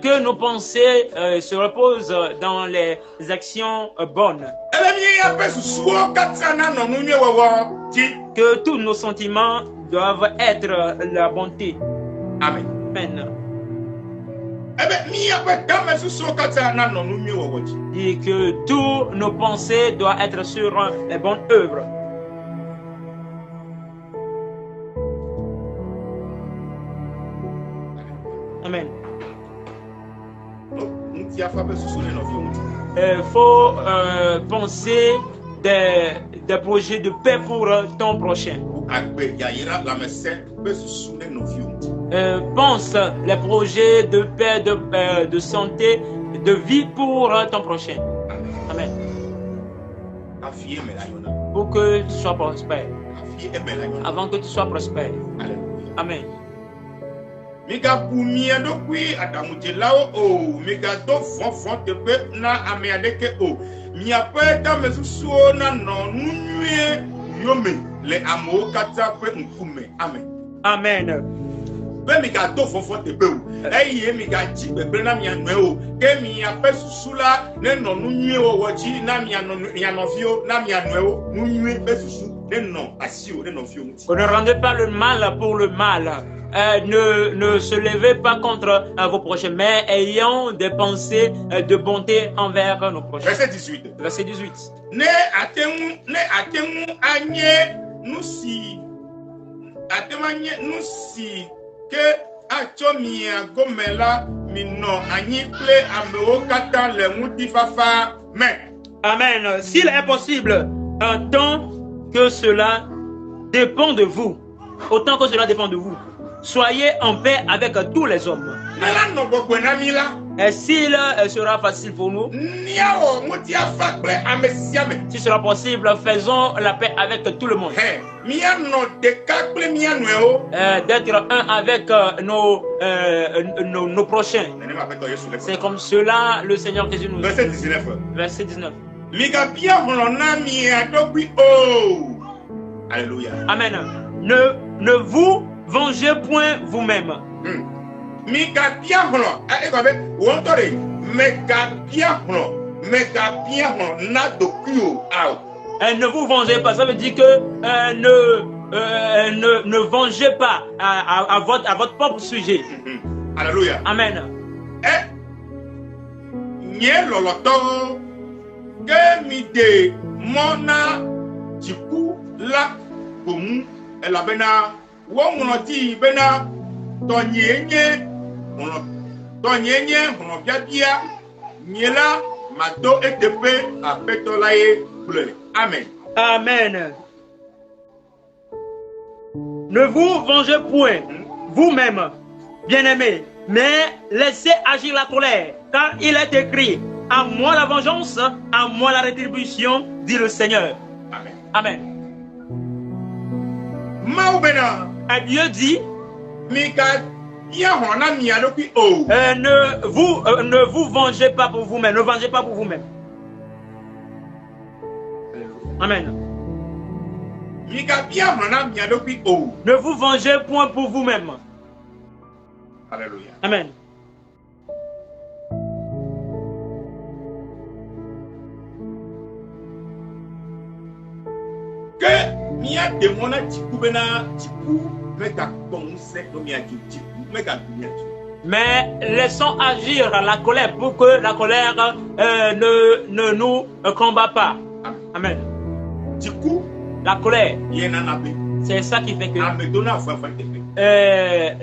Que nos pensées se reposent dans les actions bonnes. Que tous nos sentiments doivent être la bonté. Amen. Amen. Et que tous nos pensées doivent être sur les bonnes œuvres. Amen. Il faut penser des projets de paix pour ton prochain. pense les projets de paix, de santé, de vie pour ton prochain. Amen. Pour que tu sois prospère. Avant que tu sois prospère. Amen. Mika pumia do kui atamuti lao o mika do fon te pe na ameadeke o mi apeta mesusuo na no nunue yome le amo kata pe nkume. Amen. Amen. Be mika do fon te pe o eye mika ji bebe na mi anwe o ke mi ape susula ne no nunue o woji na mi anofio na mi anwe o nunue be susu ne no asio ne no fio muti. Ne rendez pas le mal pour le mal. Ne se levez pas contre vos prochains, mais ayant des pensées de bonté envers nos prochains. Verset 18. Verset 18. Ne atemu anye nusi ke achomia gomela mino anyi ple ameo kata le muti fafa mais. Amen. S'il est possible, tant que cela dépend de vous, autant que cela dépend de vous, soyez en paix avec tous les hommes. Et s'il sera facile pour nous, si ce sera possible, faisons la paix avec tout le monde. D'être un avec nos prochains. C'est comme cela le Seigneur Jésus nous dit. Verset 19. Verset 19. Alléluia. Amen. Ne vous vengez point vous-même. Ne vous vengez pas. Ça veut dire que ne vengez pas à votre propre sujet. Alléluia. Amen. Womunoti bena tonyenye biabia nyela mato etepe apetolaye bleu. Amen. Amen. Ne vous vengez point vous-même, bien-aimés, mais laissez agir la colère, car il est écrit: à moi la vengeance, à moi la rétribution, dit le Seigneur. Amen. Amen. Et Dieu dit: ne vous vengez pas pour vous-même, ne vengez pas pour vous-même. Amen. Ne vous vengez point pour vous-même. Alléluia. Amen. Mais laissons agir la colère pour que la colère ne nous combat pas. Amen. La colère, c'est ça qui fait que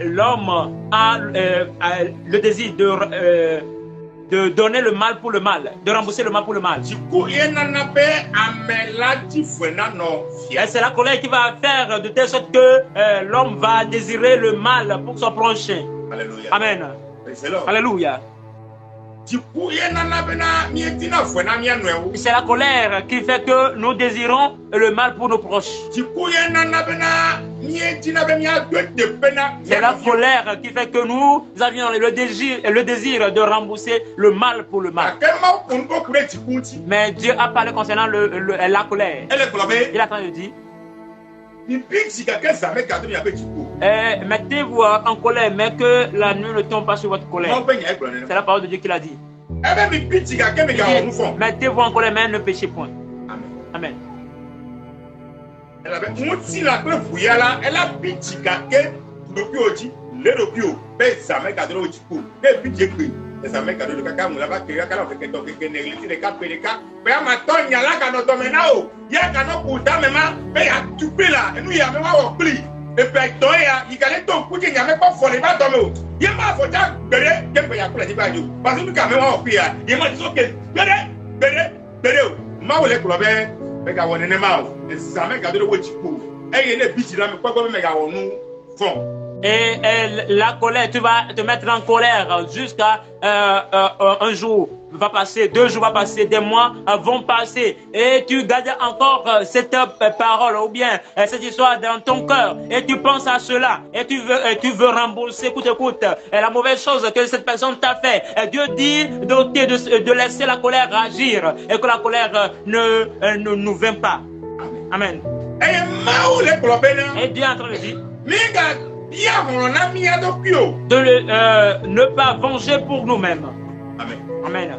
l'homme a le désir de donner le mal pour le mal, de rembourser le mal pour le mal. Et c'est la colère qui va faire de telle sorte que l'homme va désirer le mal pour son prochain. Alléluia. Amen. Alléluia. C'est la colère qui fait que nous désirons le mal pour nos proches. C'est la colère qui fait que nous avions le désir de rembourser le mal pour le mal. Mais Dieu a parlé concernant la colère. Il est en train de dire: mettez-vous en colère, mais que la nuit ne tombe pas sur votre colère. C'est la parole de Dieu qui l'a dit. Mettez-vous en colère, mais ne péchez point. Amen. Et la colère, tu vas te mettre en colère jusqu'à un jour va passer, 2 jours va passer, des mois vont passer et tu gardes encore cette parole ou bien cette histoire dans ton cœur et tu penses à cela et tu veux rembourser coûte que coûte la mauvaise chose que cette personne t'a fait. Dieu dit de laisser la colère agir et que la colère ne nous vient pas. Amen. Et Dieu est en train de dire de ne pas venger pour nous-mêmes. Amen. Amen.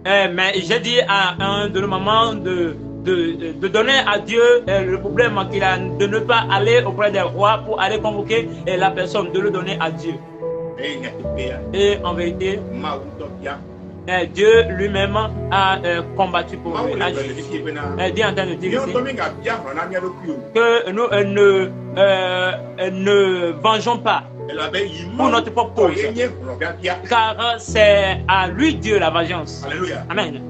Mais j'ai dit à un de nos mamans de donner à Dieu le problème qu'il a, de ne pas aller auprès des rois pour aller convoquer la personne, de le donner à Dieu. Et en vérité, Dieu lui-même a combattu pour lui. Dieu est en train de dire que nous ne vengeons pas pour notre propre cause, car c'est à lui Dieu la vengeance. Alléluia. Amen.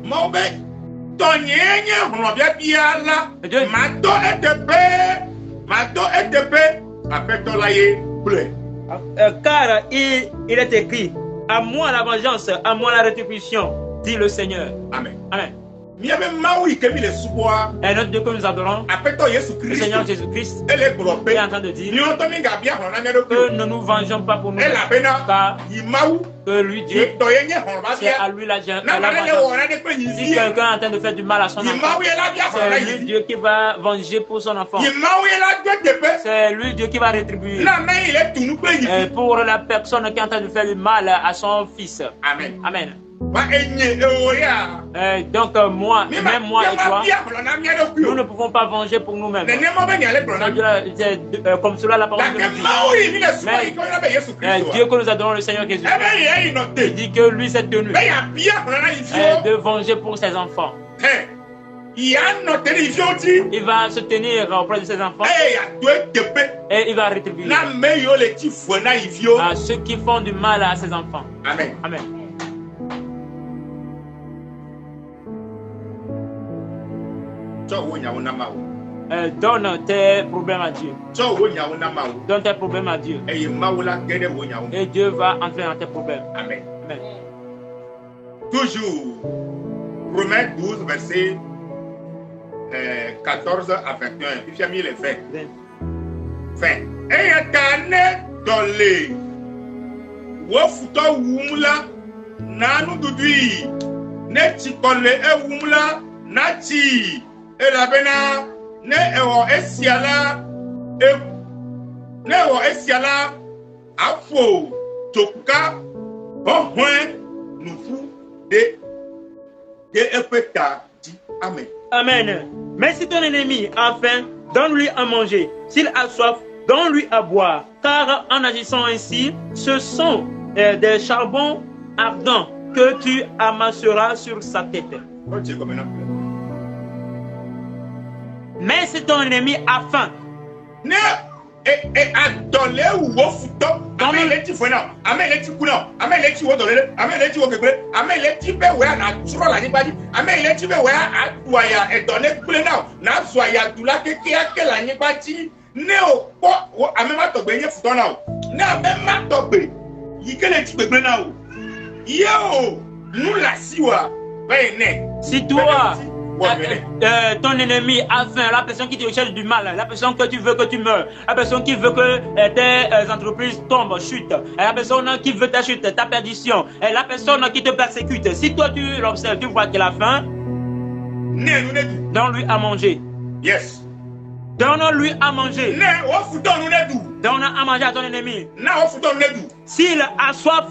Car il est écrit, à moi la vengeance, à moi la rétribution, dit le Seigneur. Amen. Amen. Et notre Dieu que nous adorons, le Seigneur Jésus-Christ, est en train de dire que ne nous vengeons pas pour nous, car que lui, Dieu, c'est à lui la vengeance. Si quelqu'un est en train de faire du mal à son enfant, c'est lui Dieu qui va venger pour son enfant. C'est lui Dieu qui va rétribuer pour la personne qui est en train de faire du mal à son fils. Amen. Amen. Donc moi, même moi et toi, nous ne pouvons pas venger pour nous-mêmes. Comme cela la parole de Dieu. Mais Dieu que nous adorons, le Seigneur Jésus, il dit que lui s'est tenu de venger pour ses enfants. Il va se tenir auprès de ses enfants et il va rétribuer à ceux qui font du mal à ses enfants. Amen. Amen. Donne tes problèmes à Dieu. Donne tes problèmes à Dieu. Et Dieu va entrer dans tes problèmes. Amen. Amen. Toujours. Romains 12, versets 14 à 21. Puis j'ai mis les 20. Fin. Et un dans les Wofuto Wumla Nanu Dudui Neti Kole e Wumla Nati Elabena ne ewo esiala ne ewo esiala afo toka ohwen nufu de epeta di. Amen. Amen. Mais si ton ennemi a faim, donne-lui à manger. S'il a soif, donne-lui à boire. Car en agissant ainsi, ce sont des charbons ardents que tu amasseras sur sa tête. Mais si ton ennemi a faim, si toi ton ennemi a faim, la personne qui te recherche du mal, la personne que tu veux que tu meurs, la personne qui veut que tes entreprises tombent, chutent, la personne qui veut ta chute, ta perdition, la personne qui te persécute, si toi tu l'observes, tu vois qu'il a faim, donne-lui à manger. Yes. Donne-lui à manger. Donne à manger à ton ennemi. S'il a soif,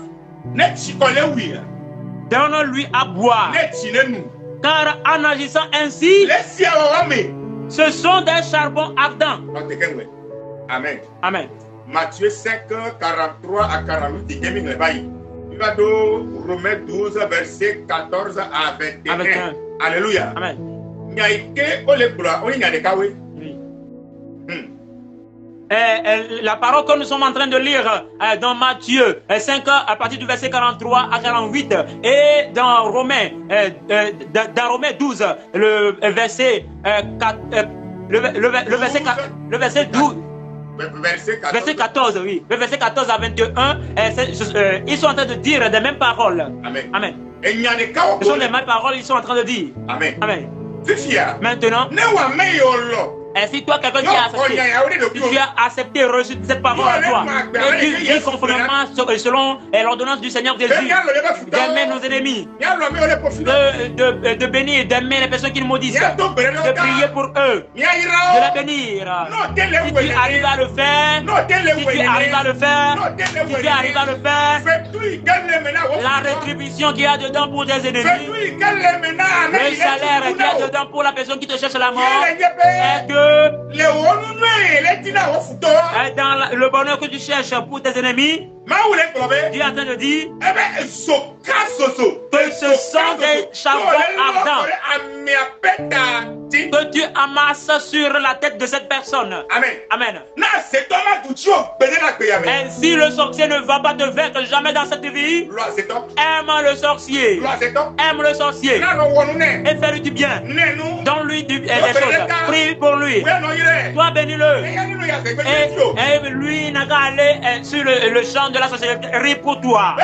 donne-lui à boire. Car en agissant ainsi, ce sont des charbons ardents. Amen. Amen. Matthieu 5, 43 à 48. Il va de Romains 12, verset 14 à 21. Alléluia. Amen. Oui. la parole que nous sommes en train de lire dans Matthieu 5 à partir du verset 43 à 48 et dans Romains 12 le verset 4 le verset 12 verset 14, oui. Le verset 14 à 21, ils sont en train de dire des mêmes paroles. Amen. Amen. Ce sont les mêmes paroles qu'ils sont en train de dire. Amen. Amen. Maintenant, si toi, quelqu'un qui a accepté, si tu as accepté, reçu cette parole à toi, et tu vis conformément selon l'ordonnance du Seigneur Jésus, d'aimer nos ennemis, de bénir, d'aimer les personnes qui nous maudissent, de prier pour eux, de les bénir. Si tu arrives à le faire, la rétribution qu'il y a dedans pour tes ennemis, le salaire qu'il y a dedans pour la personne qui te cherche la mort, est que dans le bonheur que tu cherches pour tes ennemis, Dieu est en train de dire que ce sont des charbons ardents que tu amasses sur la tête de cette personne. Amen. Amen. Ainsi, le sorcier ne va pas te vaincre jamais dans cette vie. Aime le sorcier. Aime le sorcier. Et fais-lui du bien. Donne-lui des choses. Prie pour lui. Toi, bénis-le. Et lui n'a qu'à aller sur le champ de la sorcellerie pour toi.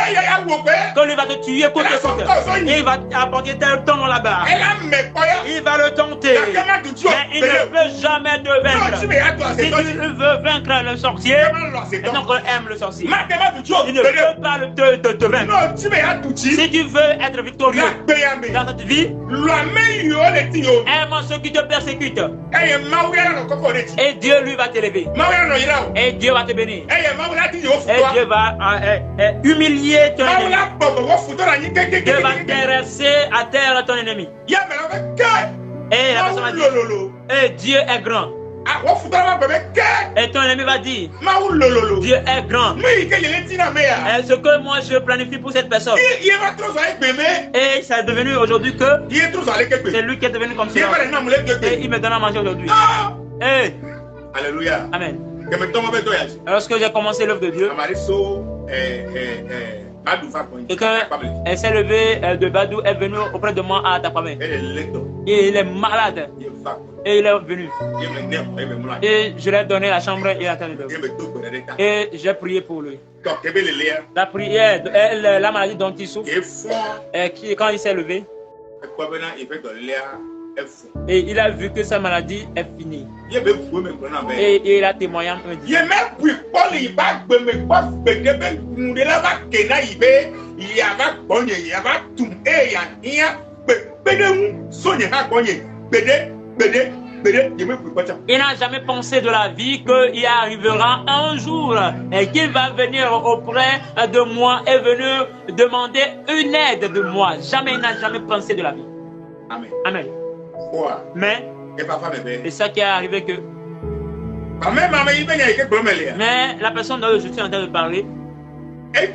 Quand lui va te tuer pour te foutre. Il va apporter tel ton là-bas. Il va le tenter. Mais il ne peut jamais te vaincre. Si tu veux vaincre le sorcier, donc aime le sorcier. Il ne peut pas te vaincre. Si tu veux être victorieux dans cette vie, aime ceux qui te persécutent. Et Dieu lui va t'élever. Et Dieu va te bénir. Et Dieu va humilier ton ennemi. Dieu va terrasser à terre ton ennemi. Et la personne va dire, et Dieu est grand. Et ton ennemi va dire, Dieu est grand. Et ce que moi je planifie pour cette personne. Et ça est devenu aujourd'hui que c'est lui qui est devenu comme ça. Et il me donne à manger aujourd'hui. Et Alléluia. Amen. Lorsque j'ai commencé l'œuvre de Dieu, et quand elle s'est levée de Badou, elle est venue auprès de moi à Tapamé. Et il est malade. Et il est venu. Et je lui ai donné la chambre et il a attendu. Et j'ai prié pour lui. La prière, la maladie dont il souffre, quand il s'est levé, et il a vu que sa maladie est finie. Et il a témoigné en disant, il n'a jamais pensé de la vie qu'il arrivera un jour et qu'il va venir auprès de moi et venir demander une aide de moi. Jamais, il n'a jamais pensé de la vie. Amen. Amen. Mais c'est ça qui est arrivé que. Mais la personne dont je suis en train de parler, il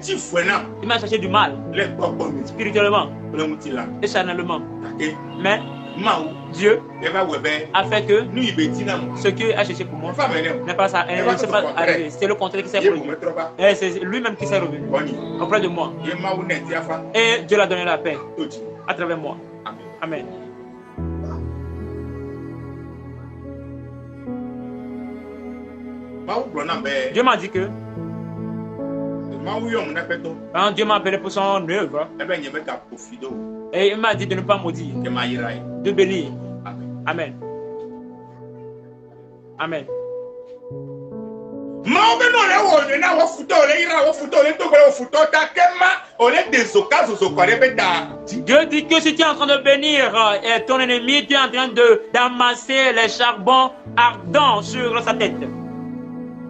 m'a cherché du mal spirituellement et charnellement. Mais Dieu a fait que ce qu'il a cherché pour moi n'est pas ça. C'est le contraire qui s'est produit. Et c'est lui-même qui s'est revenu auprès de moi. Et Dieu l'a donné la paix à travers moi. Amen. Dieu m'a dit que quand Dieu m'a appelé pour son œuvre, et il m'a dit de ne pas maudire, de bénir. Amen. Amen. Dieu dit que si tu es en train de bénir ton ennemi, tu es en train d'amasser les charbons ardents sur sa tête.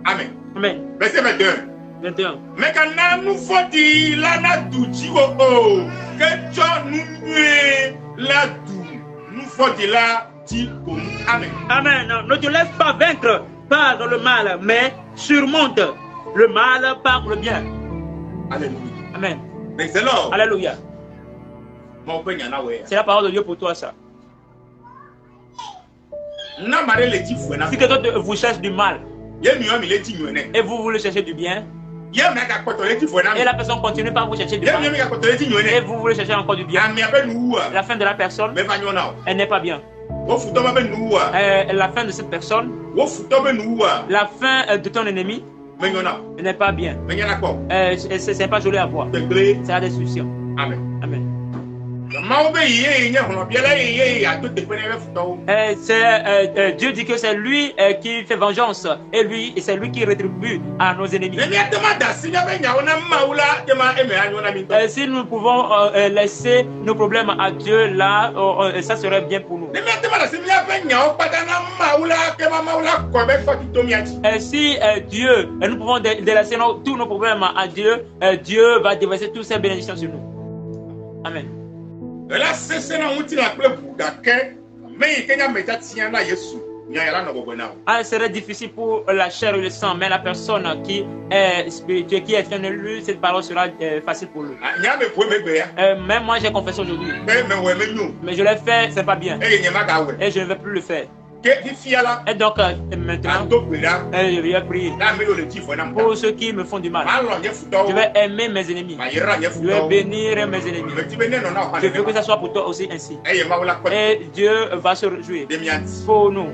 Amen. Amen. Verset 21. Mais quand nous faut dire la nature que tu nous la nous faut dire la Amen. Amen. Ne te laisse pas vaincre par le mal, mais surmonte le mal par le bien. Alléluia. Amen. Alléluia. C'est la parole de Dieu pour toi, ça. Si quelqu'un vous cherche du mal, et vous voulez chercher du bien, et la personne continue par vous chercher du mal, et vous voulez chercher encore du bien, la fin de la personne, elle n'est pas bien. La fin de cette personne, la fin de ton ennemi, elle n'est pas bien. C'est pas joli à voir. C'est la destruction. Amen. Amen. Dieu dit que c'est lui qui fait vengeance et c'est lui qui rétribue à nos ennemis. Si nous pouvons laisser nos problèmes à Dieu là, ça serait bien pour nous. Si Dieu, nous pouvons délaisser tous nos problèmes à Dieu, Dieu va déverser toutes ses bénédictions sur nous. Amen. Il serait difficile pour la chair et le sang, mais la personne qui est spirituelle, qui est en lui, cette parole sera facile pour lui. Même moi, j'ai confessé aujourd'hui. Mais je l'ai fait, c'est pas bien. Et je ne vais plus le faire. Et donc maintenant, je vais prier pour ceux qui me font du mal. Je vais aimer mes ennemis. Je vais bénir mes ennemis. Je veux que ça soit pour toi aussi ainsi. Et Dieu va se réjouir pour nous.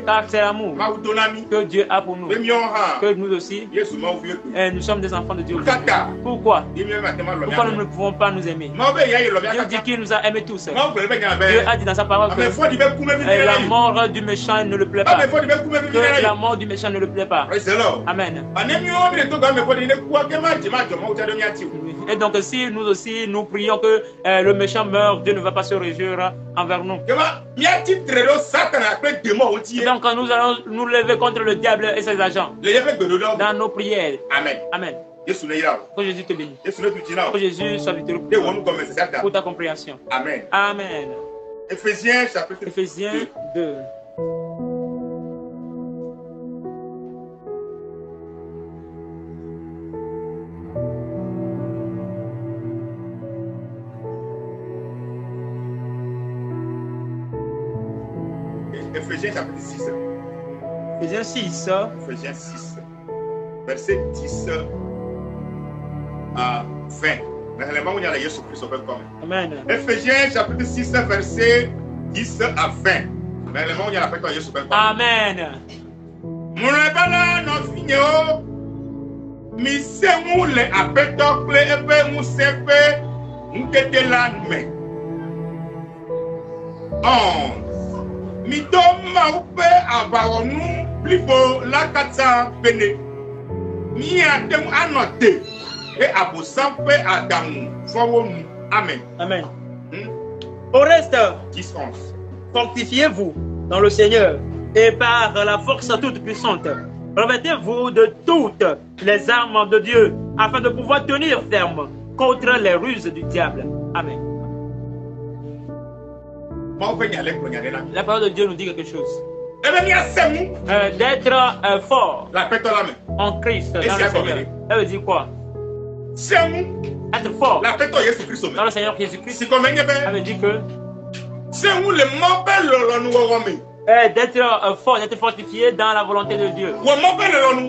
Car c'est l'amour que Dieu a pour nous. Que nous aussi, nous sommes des enfants de Dieu. Pourquoi nous ne pouvons pas nous aimer? Dieu dit qu'il nous a aimés tous. Dieu a dit dans sa parole que la mort du méchant ne le plaît pas. Que la mort du méchant ne le plaît pas. Amen. Et donc si nous aussi nous prions que le méchant meurt, Dieu ne va pas se réjouir envers nous. Et donc nous allons nous lever contre le diable et ses agents dans nos prières. Amen. Amen. Que Jésus te bénisse. Que Jésus soit victorieux pour ta compréhension. Amen. Amen. Éphésiens chapitre 2. Éphésiens chapitre 6. Éphésiens 6. Éphésiens 6. Verset 10 à 20. Amen. Éphésiens chapitre 6, verset 10 à 20. Amen. Amen. Amen. Au reste, 10-11. Fortifiez-vous dans le Seigneur et par la force toute puissante. Revêtez-vous de toutes les armes de Dieu afin de pouvoir tenir ferme contre les ruses du diable. Amen. La parole de Dieu nous dit quelque chose. D'être fort en Christ dans le Seigneur. Elle veut dire quoi? Être fort dans le Seigneur Jésus-Christ. Elle veut dire que d'être fort, d'être fortifié dans la volonté de Dieu. Faire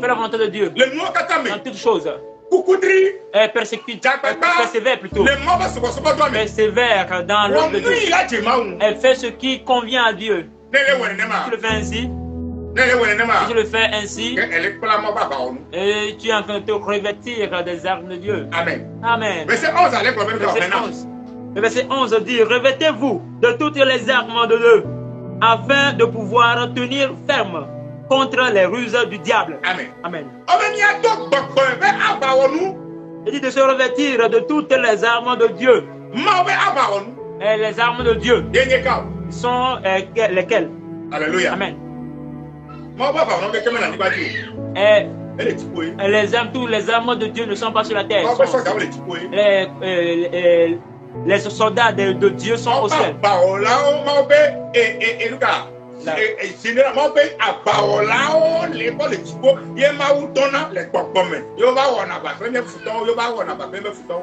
la volonté de Dieu dans toutes choses. Persévère plutôt. Persévère dans l'œuvre de Dieu. Elle fait ce qui convient à Dieu. Tu le fais ainsi. Si tu le fais ainsi, et tu es en train de te revêtir des armes de Dieu. Amen. Amen. Verset 11, allez, le verset 11 dit: revêtez-vous de toutes les armes de Dieu afin de pouvoir tenir ferme contre les ruses du diable. Amen. Amen. Il dit de se revêtir de toutes les armes de Dieu. Et les armes de Dieu sont lesquelles? Alléluia. Amen. Et tous les armes de Dieu ne sont pas sur la terre. Les soldats de Dieu sont au ciel. généralement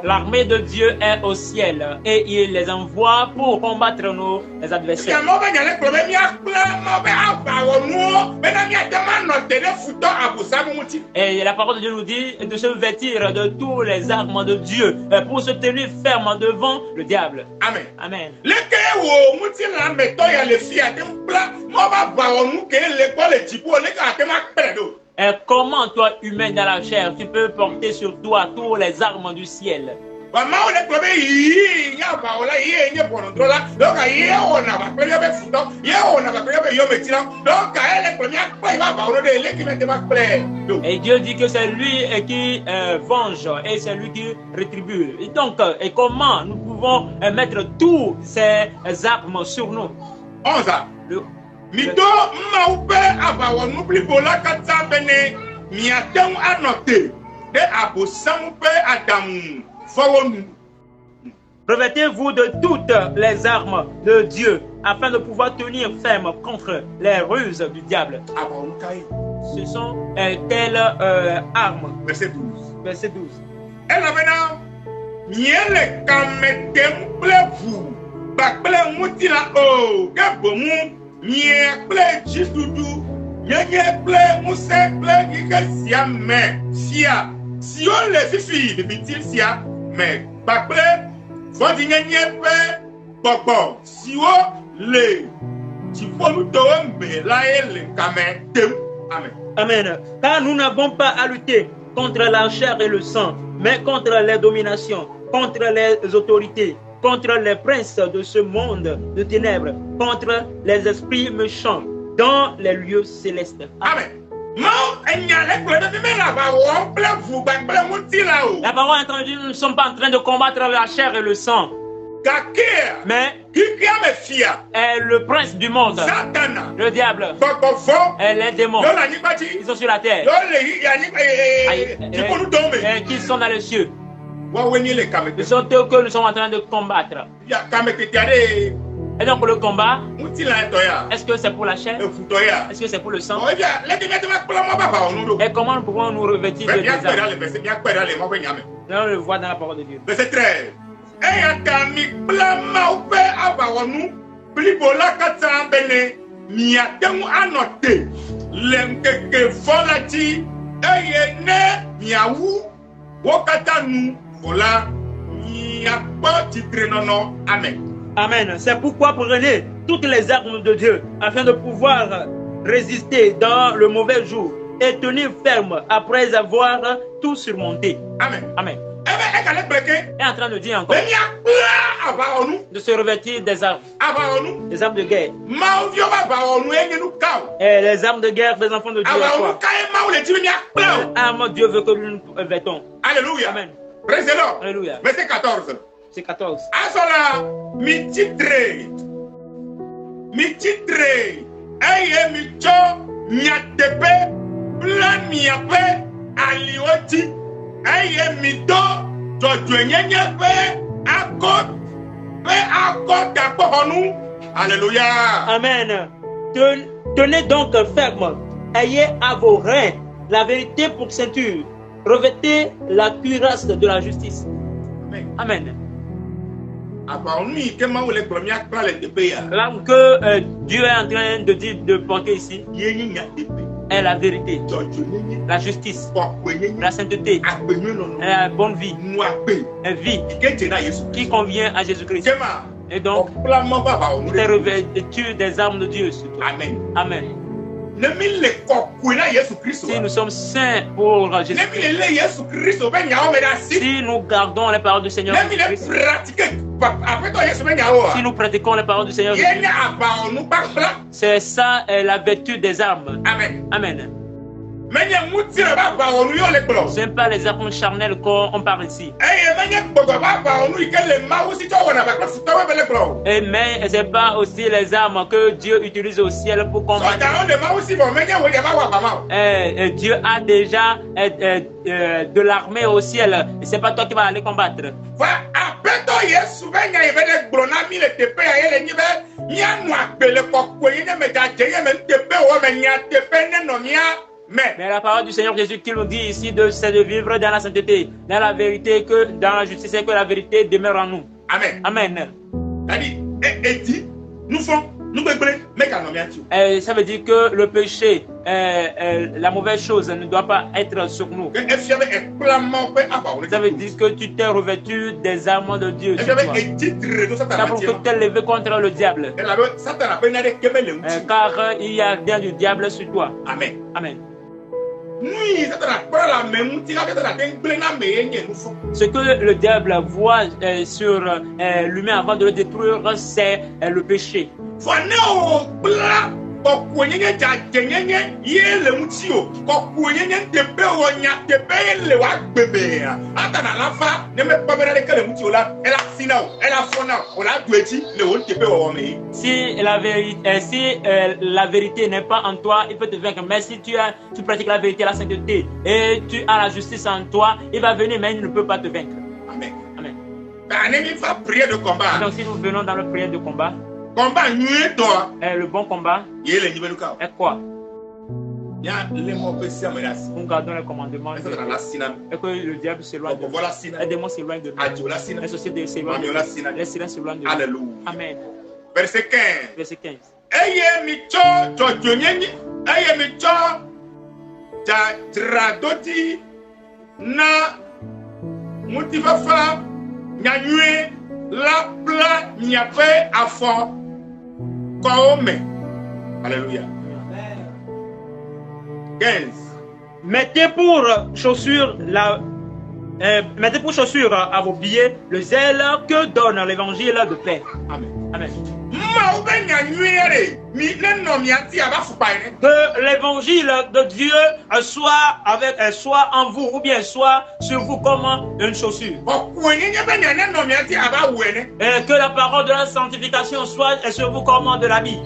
l'armée de Dieu est au ciel et il les envoie pour combattre nos adversaires. Et la parole de Dieu nous dit de se vêtir de tous les armes de Dieu pour se tenir ferme devant le diable. Amen. Amen. Et comment toi, humain dans la chair, tu peux porter sur toi toutes les armes du ciel? Et Dieu dit que c'est lui qui venge et c'est lui qui rétribue. Et donc, et comment nous pouvons mettre toutes ces armes sur nous? 11 ans. Mito maupe abawonu blibola katabene miatemu anote de abosamupe adamu fawonu. Revêtez-vous de toutes les armes de Dieu afin de pouvoir tenir ferme contre les ruses du diable. Ce sont telles armes. Verset 12. Verset 12. Et là maintenant, niele kametem plevu bakple mutila o gabomu nie ple jisudu nye ple muse ple ike sia me sia si on le fifi bibitil sia me bakple fodi nye pe bobo si o le ti fonu to mbe la ele kametem. Amen. Amen. Car nous n'avons pas à lutter contre la chair et le sang, mais contre les dominations, contre les autorités, contre les princes de ce monde de ténèbres, contre les esprits méchants dans les lieux célestes. Amen. La parole est en train de dire, nous ne sommes pas en train de combattre la chair et le sang. Mais le prince du monde, le diable, et les démons, ils sont sur la terre, et qui sont dans les cieux. Ce sont eux que nous sommes en train de combattre. Et donc le combat, est-ce que c'est pour la chair? Est-ce que c'est pour le sang? Et comment nous pouvons nous revêtir de des armes? On le voit dans la parole de Dieu. Verset 13. Eyatami plama upe abawonu blibola katambene miatemu anote lenkeke volati eyene miawu wokatanu vola miakpo titrenono. Amen. Amen. C'est pourquoi prenez toutes les armes de Dieu afin de pouvoir résister dans le mauvais jour et tenir ferme après avoir tout surmonté. Amen. Amen. Est en train de dire encore de se revêtir des armes de guerre. Et les armes de guerre des enfants de Dieu. Les armes Dieu veut que nous vêtons. Alléluia. Amen. Alléluia. Verset 14. C'est 14. Asola mi titre eye mi cho nyatepe plan miape alioti. Alléluia. Amen. Tenez donc ferme. Ayez à vos reins la vérité pour ceinture. Revêtez la cuirasse de la justice. Amen. L'arme que Dieu est en train de dire de porter ici est la vérité, la justice, la sainteté, la bonne vie, une vie qui convient à Jésus-Christ. Et donc, tu es revêtu des armes de Dieu sur toi. Amen. Amen. Si nous sommes saints pour Jésus-Christ, si nous gardons les paroles du Seigneur Jésus-Christ, si nous pratiquons les paroles du Seigneur Jésus-Christ, c'est ça la vertu des armes. Amen. Amen. Ce n'est pas les armes charnelles qu'on parle ici. Et mais ce n'est pas aussi les armes que Dieu utilise au ciel pour combattre. Dieu a déjà de l'armée au ciel. Et ce n'est pas toi qui vas aller combattre. Mais la parole du Seigneur Jésus qui nous dit ici, c'est de vivre dans la sainteté, dans la vérité, que dans la justice, et que la vérité demeure en nous. Amen. Amen. Ça veut dire que le péché, la mauvaise chose ne doit pas être sur nous. Ça veut dire que tu t'es revêtu des armes de Dieu sur toi. Ça pour que tu t'es levé contre le diable. Car il y a rien du diable sur toi. Amen. Amen. Ce que le diable voit sur l'humain avant de le détruire, c'est le péché. Si la vérité n'est pas en toi, il peut te vaincre. Mais si tu pratiques la vérité, la sainteté, et tu as la justice en toi, il va venir, mais il ne peut pas te vaincre. Amen. Amen. Prière de combat. Donc si nous venons dans la prière de combat, le bon combat est quoi? Nous gardons les commandements et que le diable s'éloigne de nous. Les démons s'éloignent de nous. Les sociétés s'éloignent de nous. Les silences s'éloignent de nous. Alléluia. Amen. Verset 15. Verset 15. Na mutifafa nyanyue la pla nyape afo kome. Alléluia. 15. Mettez pour chaussure à vos pieds le zèle que donne l'évangile de paix. Amen. Amen. Que l'évangile de Dieu soit en vous ou bien soit sur vous comme une chaussure. Et que la parole de la sanctification soit sur vous comme de l'habit.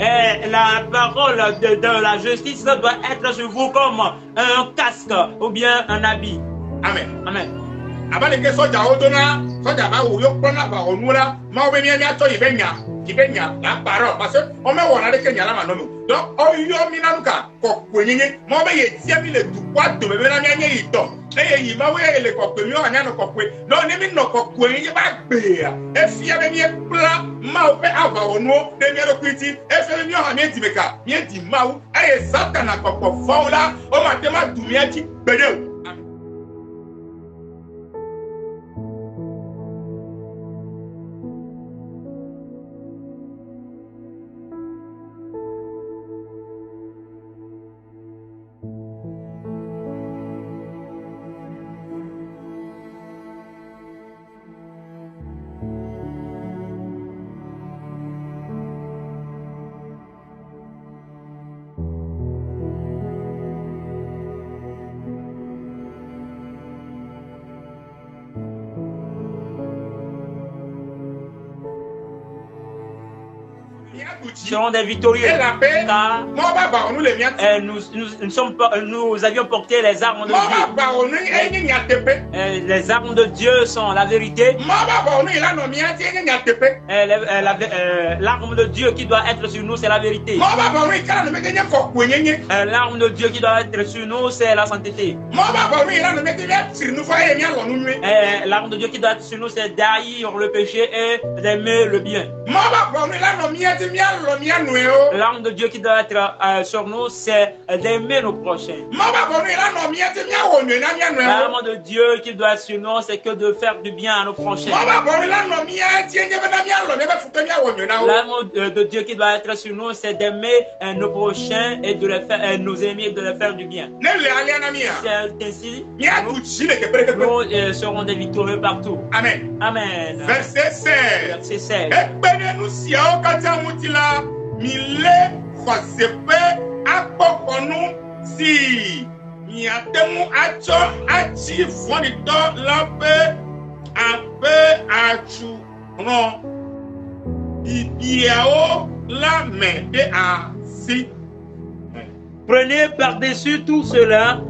Et la parole de la justice doit être sur vous comme un casque ou bien un habit. Amen. Amen. Abaleke soja odona soja ba wo yo prona ba onura ma o be mi anya to ibenya la parole parce que on me wona de kenya la manono donc o yo mi nanuka ko kwenyenye ma o be ye tia mi le du kwa do be na anya yi to e yi ma we le ko kwe mi o anya no ko kwe no ni mi no ko kwenyenye ba gbe ya e fia be mi pla ma o be ava onu de mi ro kwiti e fe mi o ha mi ti meka mi ti ma u e satana ko ko faula o ma te ma du mi achi gbede. Serons des victorieux. Car nous avions porté les armes de Dieu. Les armes de Dieu sont la vérité. L'arme de Dieu qui doit être sur nous, c'est la vérité. L'arme de Dieu qui doit être sur nous, c'est la sainteté. L'arme de Dieu qui doit être sur nous, c'est d'haïr le péché et d'aimer le bien. L'arme de Dieu qui doit être sur nous, c'est d'aimer nos prochains. L'arme de Dieu qui doit être sur nous, c'est que de faire du bien à nos prochains. L'arme de Dieu qui doit être sur nous, c'est d'aimer nos prochains et de les faire, nos ennemis et de les faire du bien. C'est ainsi nous serons des victorieux partout. Amen. Amen. Verset 16. Verset 16. Mile fasepe akpokonu si miatemu acho achi fonito lape ape achu ron ibiao la main de asi. Prenez par-dessus tout cela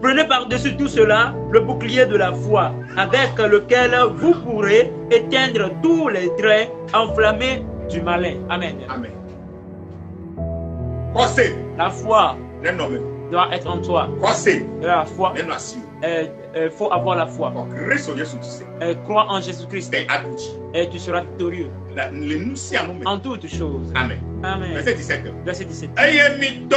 Prenez par-dessus tout cela le bouclier de la foi, avec lequel vous pourrez éteindre tous les traits enflammés du malin. Amen. Amen. La foi doit être en toi. La foi. Il faut avoir la foi. Crois en Jésus-Christ et tu seras victorieux en toutes choses. Amen. Amen. Verset 17. Verset 17. Amen.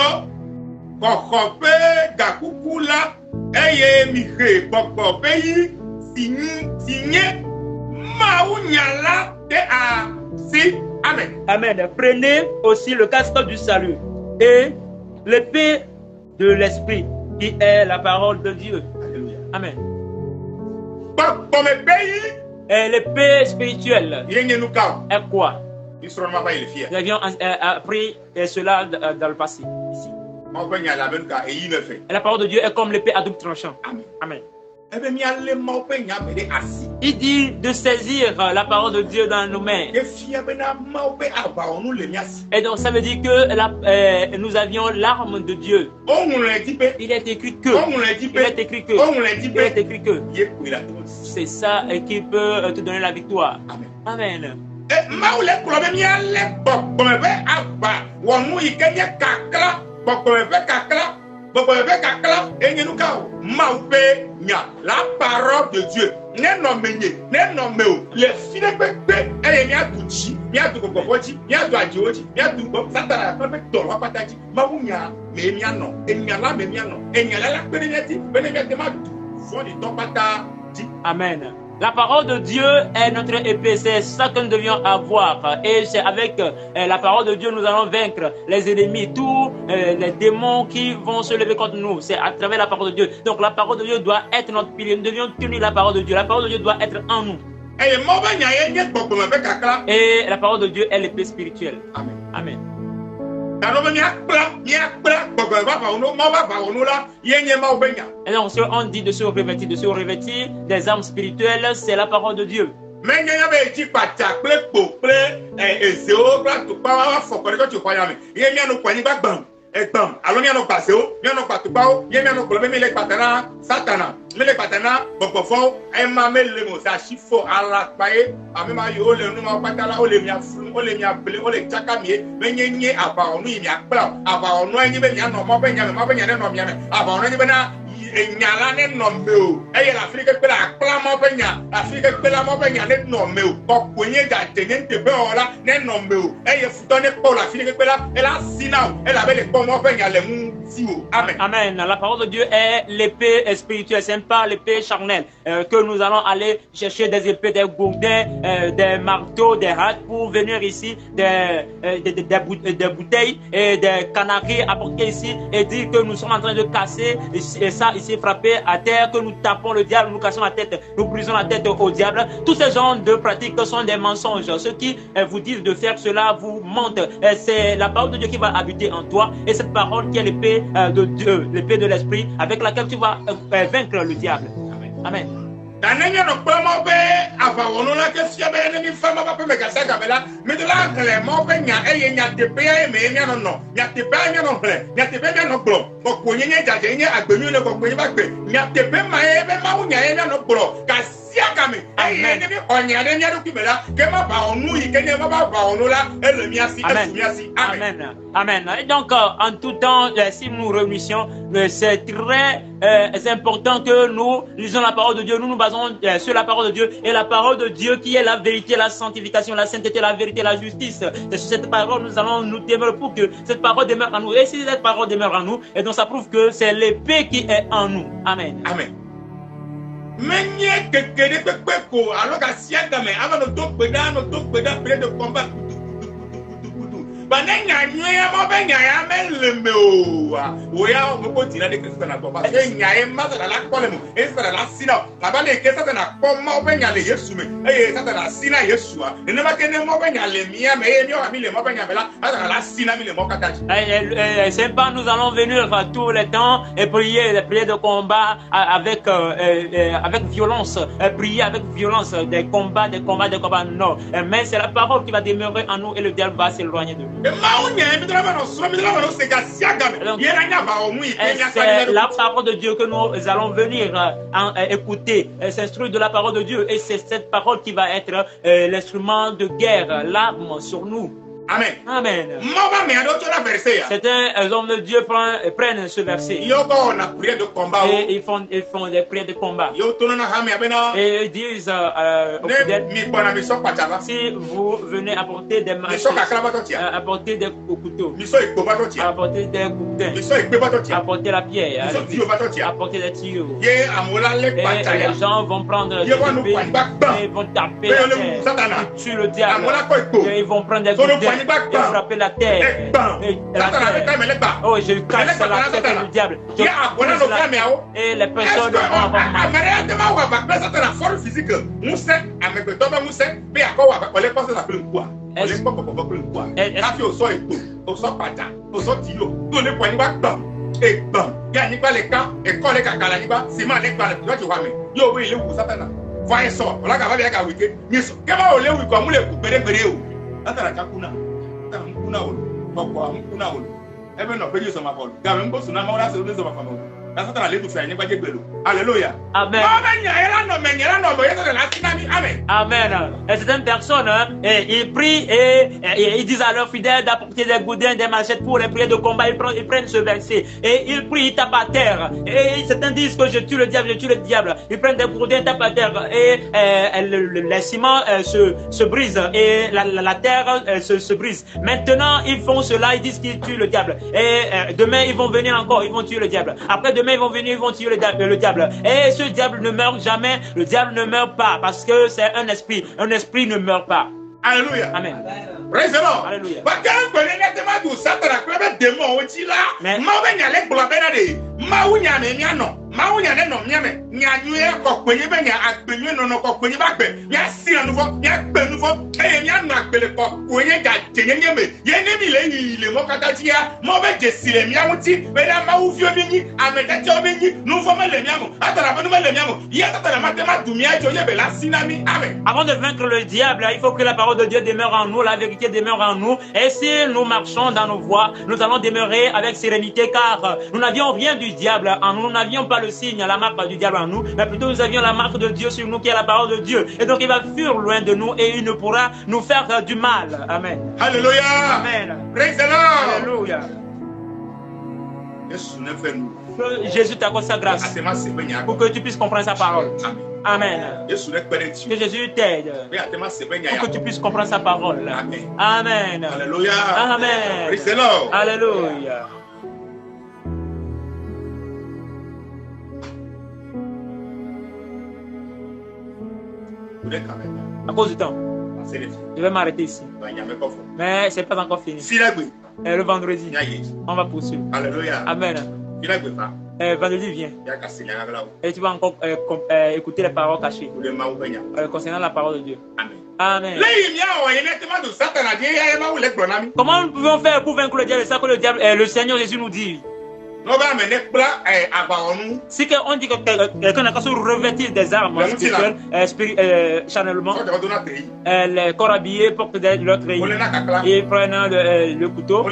Amen. Prenez aussi le casque du salut et l'épée de l'esprit qui est la parole de Dieu. Amen. Et l'épée spirituelle est quoi? Nous avions appris cela dans le passé. Ici. Et la parole de Dieu est comme l'épée à double tranchant. Amen. Il dit de saisir la parole de Dieu dans nos mains. Et donc ça veut dire que nous avions l'arme de Dieu. Il est écrit que. C'est ça qui peut te donner la victoire. Amen. La parole de Dieu. Les filles Amen. La parole de Dieu est notre épée, c'est ça que nous devions avoir. Et c'est avec la parole de Dieu nous allons vaincre les ennemis, tous les démons qui vont se lever contre nous. C'est à travers la parole de Dieu. Donc la parole de Dieu doit être notre pilier. Nous devions tenir la parole de Dieu. La parole de Dieu doit être en nous. Et la parole de Dieu est l'épée spirituelle. Amen. Amen. Et donc, si on dit de se revêtir des armes spirituelles, c'est la parole de Dieu. Amen. La parole de Dieu est l'épée spirituelle, c'est pas l'épée charnelle que nous allons aller chercher des épées, des gourdins, des marteaux, des hâtes pour venir ici, des bouteilles et des canaries apporter ici et dire que nous sommes en train de casser et ça ici frapper à terre, que nous tapons le diable, nous cassons la tête, nous brisons la tête au diable. Tous ces genres de pratiques sont des mensonges. Ceux qui vous disent de faire cela vous mentent. C'est la parole de Dieu qui va habiter en toi et cette parole qui est l'épée de Dieu, l'épée de l'esprit avec laquelle tu vas vaincre le diable. Amen. Amen. Amen. Et donc, en tout temps, si nous réunissions, c'est très important que nous lisons la parole de Dieu. Nous nous basons sur la parole de Dieu et la parole de Dieu qui est la vérité, la sanctification, la sainteté, la vérité, la justice. C'est sur cette parole nous allons nous démeurer pour que cette parole demeure en nous. Et si cette parole demeure en nous, et donc ça prouve que c'est l'épée qui est en nous. Amen. Amen. Menye kekere pekpeko alors qu'à siagame avant notre de combat banenya nyoya mabenya ya melemeo oya moko tira de Christ na baba e nyae mazala la kolemu e sala la sina abale ke sata na koma obenya le Yesu me e sata na sina Yesu a ne ma kene mobenya le mia me e mi o mi le mobenya bela sata la sina mi le mokataji c'est pas nous allons venir tous les temps et prier les prières de combat avec violence, prier avec violence des combats non, mais c'est la parole qui va demeurer en nous et le diable va s'éloigner de nous. C'est la parole de Dieu que nous allons venir écouter, s'instruire de la parole de Dieu. Et c'est cette parole qui va être l'instrument de guerre, l'arme sur nous. Amen. Amen. Certains hommes de Dieu prennent ce verset. Et ils font des prières de combat. Et ils disent aux fidèles, si vous venez apporter des machettes, apporter des couteaux, apporter des couteaux, apporter la pierre, apporter des tuyaux. Et les gens vont prendre des épées et vont taper la terre. Ils tuent le diable. Et ils vont prendre des couteaux. Et frapper la terre. Oh, je casse la tête du diable. Je casse la tête. Et les personnes vont avoir Alléluia. Amen. Amen. Et certaines personnes, ils prient et ils disent à leurs fidèles d'apporter des goudins, des machettes pour les prières de combat. Ils prennent ce verset et ils prient, ils tapent à terre. Et certains disent que je tue le diable, je tue le diable. Ils prennent des goudins, tapent à terre et les ciments se brisent et la terre se brise. Maintenant, ils font cela, ils disent qu'ils tuent le diable. Et demain, ils vont venir encore, ils vont tuer le diable. Après, demain, ils vont venir, ils vont tuer le diable. Et ce diable ne meurt jamais. Le diable ne meurt pas parce que c'est un esprit. Un esprit ne meurt pas. Alléluia. Amen. Praise the Lord. Alléluia. Avant de vaincre le diable, il faut que la parole de Dieu demeure en nous, la vérité demeure en nous. Et si nous marchons dans nos voies, nous allons demeurer avec sérénité, car nous n'avions rien du diable en nous, nous n'avions pas le signe, la marque du diable en nous, mais plutôt nous avions la marque de Dieu sur nous, qui est la parole de Dieu. Et donc il va fuir loin de nous et il ne pourra nous faire du mal. Amen. Alléluia. Amen. Praise the Lord. Alléluia. Jésus t'accorde sa grâce pour que tu puisses comprendre sa parole. Amen. Que Jésus t'aide pour que tu puisses comprendre sa parole. Amen. Alléluia. Amen. Praise the Lord. Alléluia. À cause du temps, je vais m'arrêter ici. Mais ce n'est pas encore fini. Et le vendredi, on va poursuivre. Alléluia. Amen. Vendredi vient. Et tu vas encore écouter les paroles cachées concernant la parole de Dieu. Amen. Comment nous pouvons faire pour vaincre le diable? C'est ça que le Seigneur Jésus nous dit. Si on dit que quelqu'un n'a qu'à se revêtir des armes spirituelles, charnellement, les corps habillés portent leur treillis, ils prennent le couteau,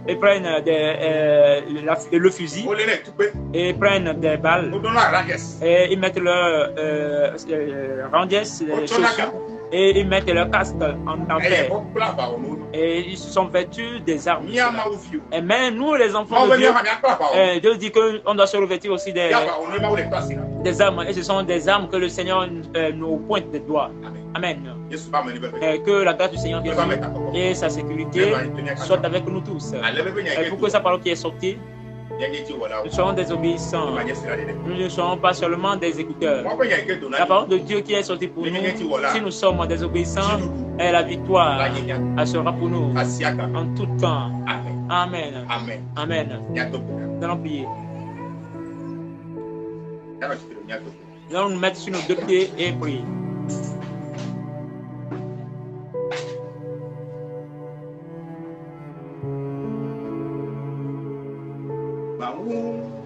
ils prennent le fusil, et ils prennent des balles, et ils mettent leur randiès, les chaussures, et ils mettent leur casque en terre. Et ils se sont vêtus des armes. Et même nous, les enfants de Dieu, Dieu dit qu'on doit se revêtir aussi des armes. Et ce sont des armes que le Seigneur nous pointe des doigts. Amen. Et que la grâce du Seigneur Jésus et sa sécurité soient avec nous tous. Et pour que sa parole qui est sortie, nous serons des obéissants. Nous ne serons pas seulement des écouteurs. La parole de Dieu qui est sortie pour nous, si nous sommes des obéissants, et la victoire, elle sera pour nous en tout temps. Amen. Amen. Amen. Nous allons prier. Nous allons nous mettre sur nos deux pieds et prier.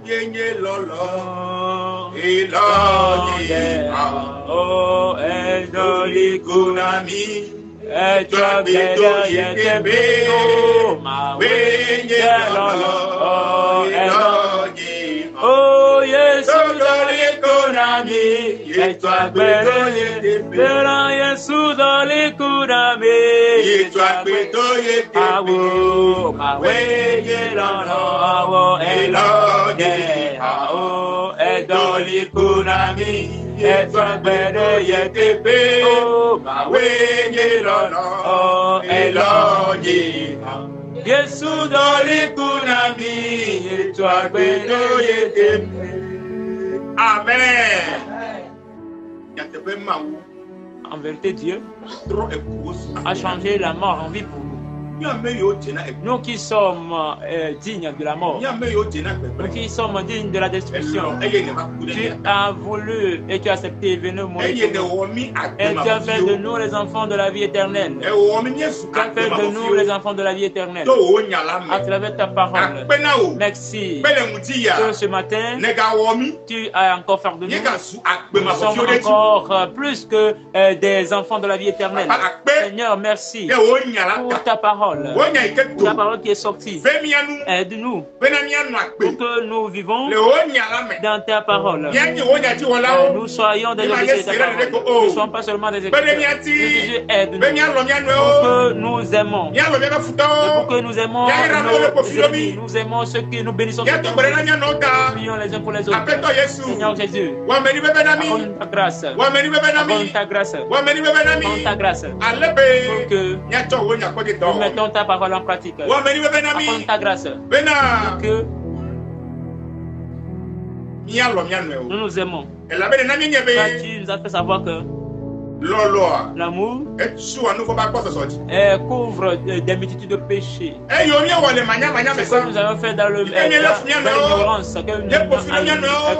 Yenye lolo iloni oh eldoli kunami Etua bedo yete bedo ma wenye lolo elogi. Oh Yesu dali kunami. Etua bedo yete bedo Yesu dali kunami. Etua bedo yete bedo ma wenye lolo awo elogi. Awo edoli kunami. Etua bedo yete bedo ma wenye lolo elogi. Yesu doli kunami. Etua bedo yete bedo. Amen. En vérité, Dieu a changé la mort en vie pour nous. Nous qui sommes dignes de la mort, nous qui sommes dignes de la destruction, tu as voulu et tu as accepté venir mourir pour nous. Et tu as fait de nous les enfants de la vie éternelle. Tu as fait de nous les enfants de la vie éternelle à travers ta parole. Merci que ce matin, tu as encore fait de nous. Nous sommes encore plus que des enfants de la vie éternelle. Seigneur, merci pour ta parole. La parole qui est sortie. Aide-nous pour que nous vivons dans ta parole. Nous soyons des obéissants de ta parole. Nous ne soyons pas seulement des écouteurs. Jésus, aide-nous pour que nous aimons. Pour que nous aimons nos ennemis. Nous aimons ceux qui nous bénissons. Nous prions les uns pour les autres. Seigneur Jésus, accorde ta grâce. Accorde ta grâce. Accorde ta grâce. Pour que nous mettons ta parole en pratique. Accorde ta grâce. Que nous nous aimons. Car tu nous as fait savoir que l'amour couvre des multitudes de péchés. C'est ce que nous avons fait dans l'ignorance, que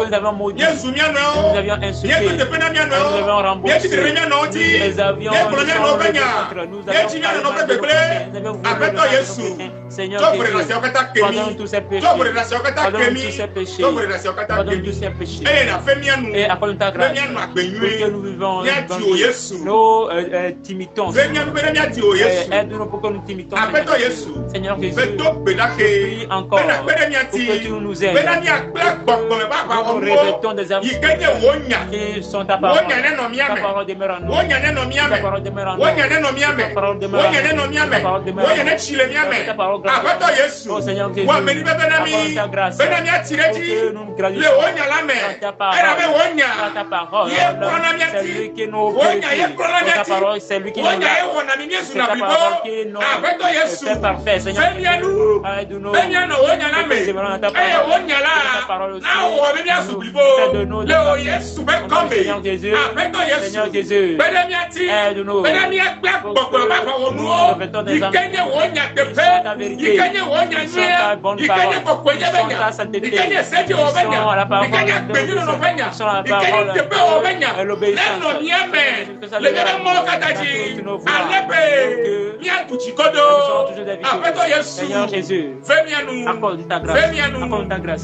nous avons maudit, que nous avions insulté, que nous avions remboursé, nous avions Seigneur Jésus, pardonne tous ces péchés, pardonne tous ces péchés, pardonne tous ces péchés, et accorde ta grâce pour que nous vivons nous t'imitons. Aide-nous pour que nous t'imitons. Seigneur Jésus, prie encore pour que tu nous aides. Nous revêtons des âmes qui sont ta parole. Ta parole demeure en nous. Ta parole demeure en nous. Ta parole demeure en nous. Ta parole demeure en nous. Ta parole grâce. Oh Seigneur Jésus, accorde ta grâce pour que nous grandissions dans ta parole. C'est lui qui nous ta parole, c'est lui qui nous c'est ta parole qui nous fait parfait. Seigneur, aide-nous. Ta parole aussi. Fais de nous Seigneur Jésus. Seigneur Jésus, aide-nous. Nous revêtons des âmes qui sont ta vérité, qui sont ta bonne parole, qui sont ta sainteté, qui sont la parole, qui sont la parole et l'obéissance. Seigneur Jésus, accorde ta grâce. Accorde ta grâce.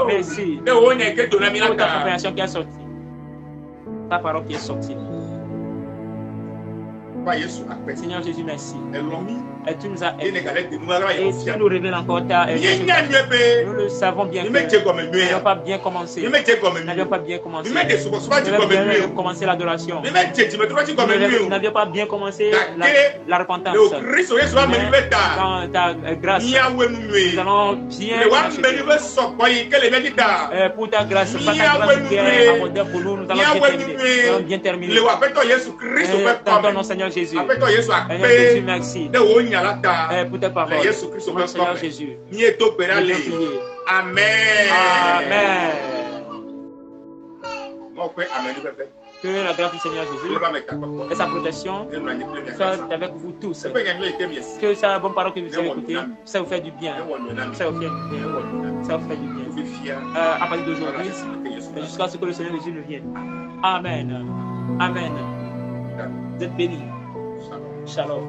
Merci pour ta compréhension qui est sortie. Ta parole qui est sortie. Seigneur Jésus, merci. Et tu nous as aidés. Et tu nous révèles encore ta nous le savons bien que nous n'avions pas bien commencé. Nous n'avions pas bien commencé. Nous n'avions pas bien commencé l'adoration. Nous n'avions pas bien commencé la repentance. Mais dans ta grâce, nous allons bien pour ta grâce, par ta grâce qui est accordée pour nous, nous allons bien terminer. Dans ton nom, Seigneur Jésus. Seigneur Jésus, merci pour tes paroles. Seigneur Jésus. Amen. Amen. Que la grâce du Seigneur Jésus et sa protection soit avec vous tous. Que sa bonne parole que vous avez écoutée, ça vous fait du bien. Ça vous fait du bien. Ça vous fait du bien. À partir d'aujourd'hui, jusqu'à ce que le Seigneur Jésus ne vienne. Amen. Amen. Vous êtes bénis. Shalom.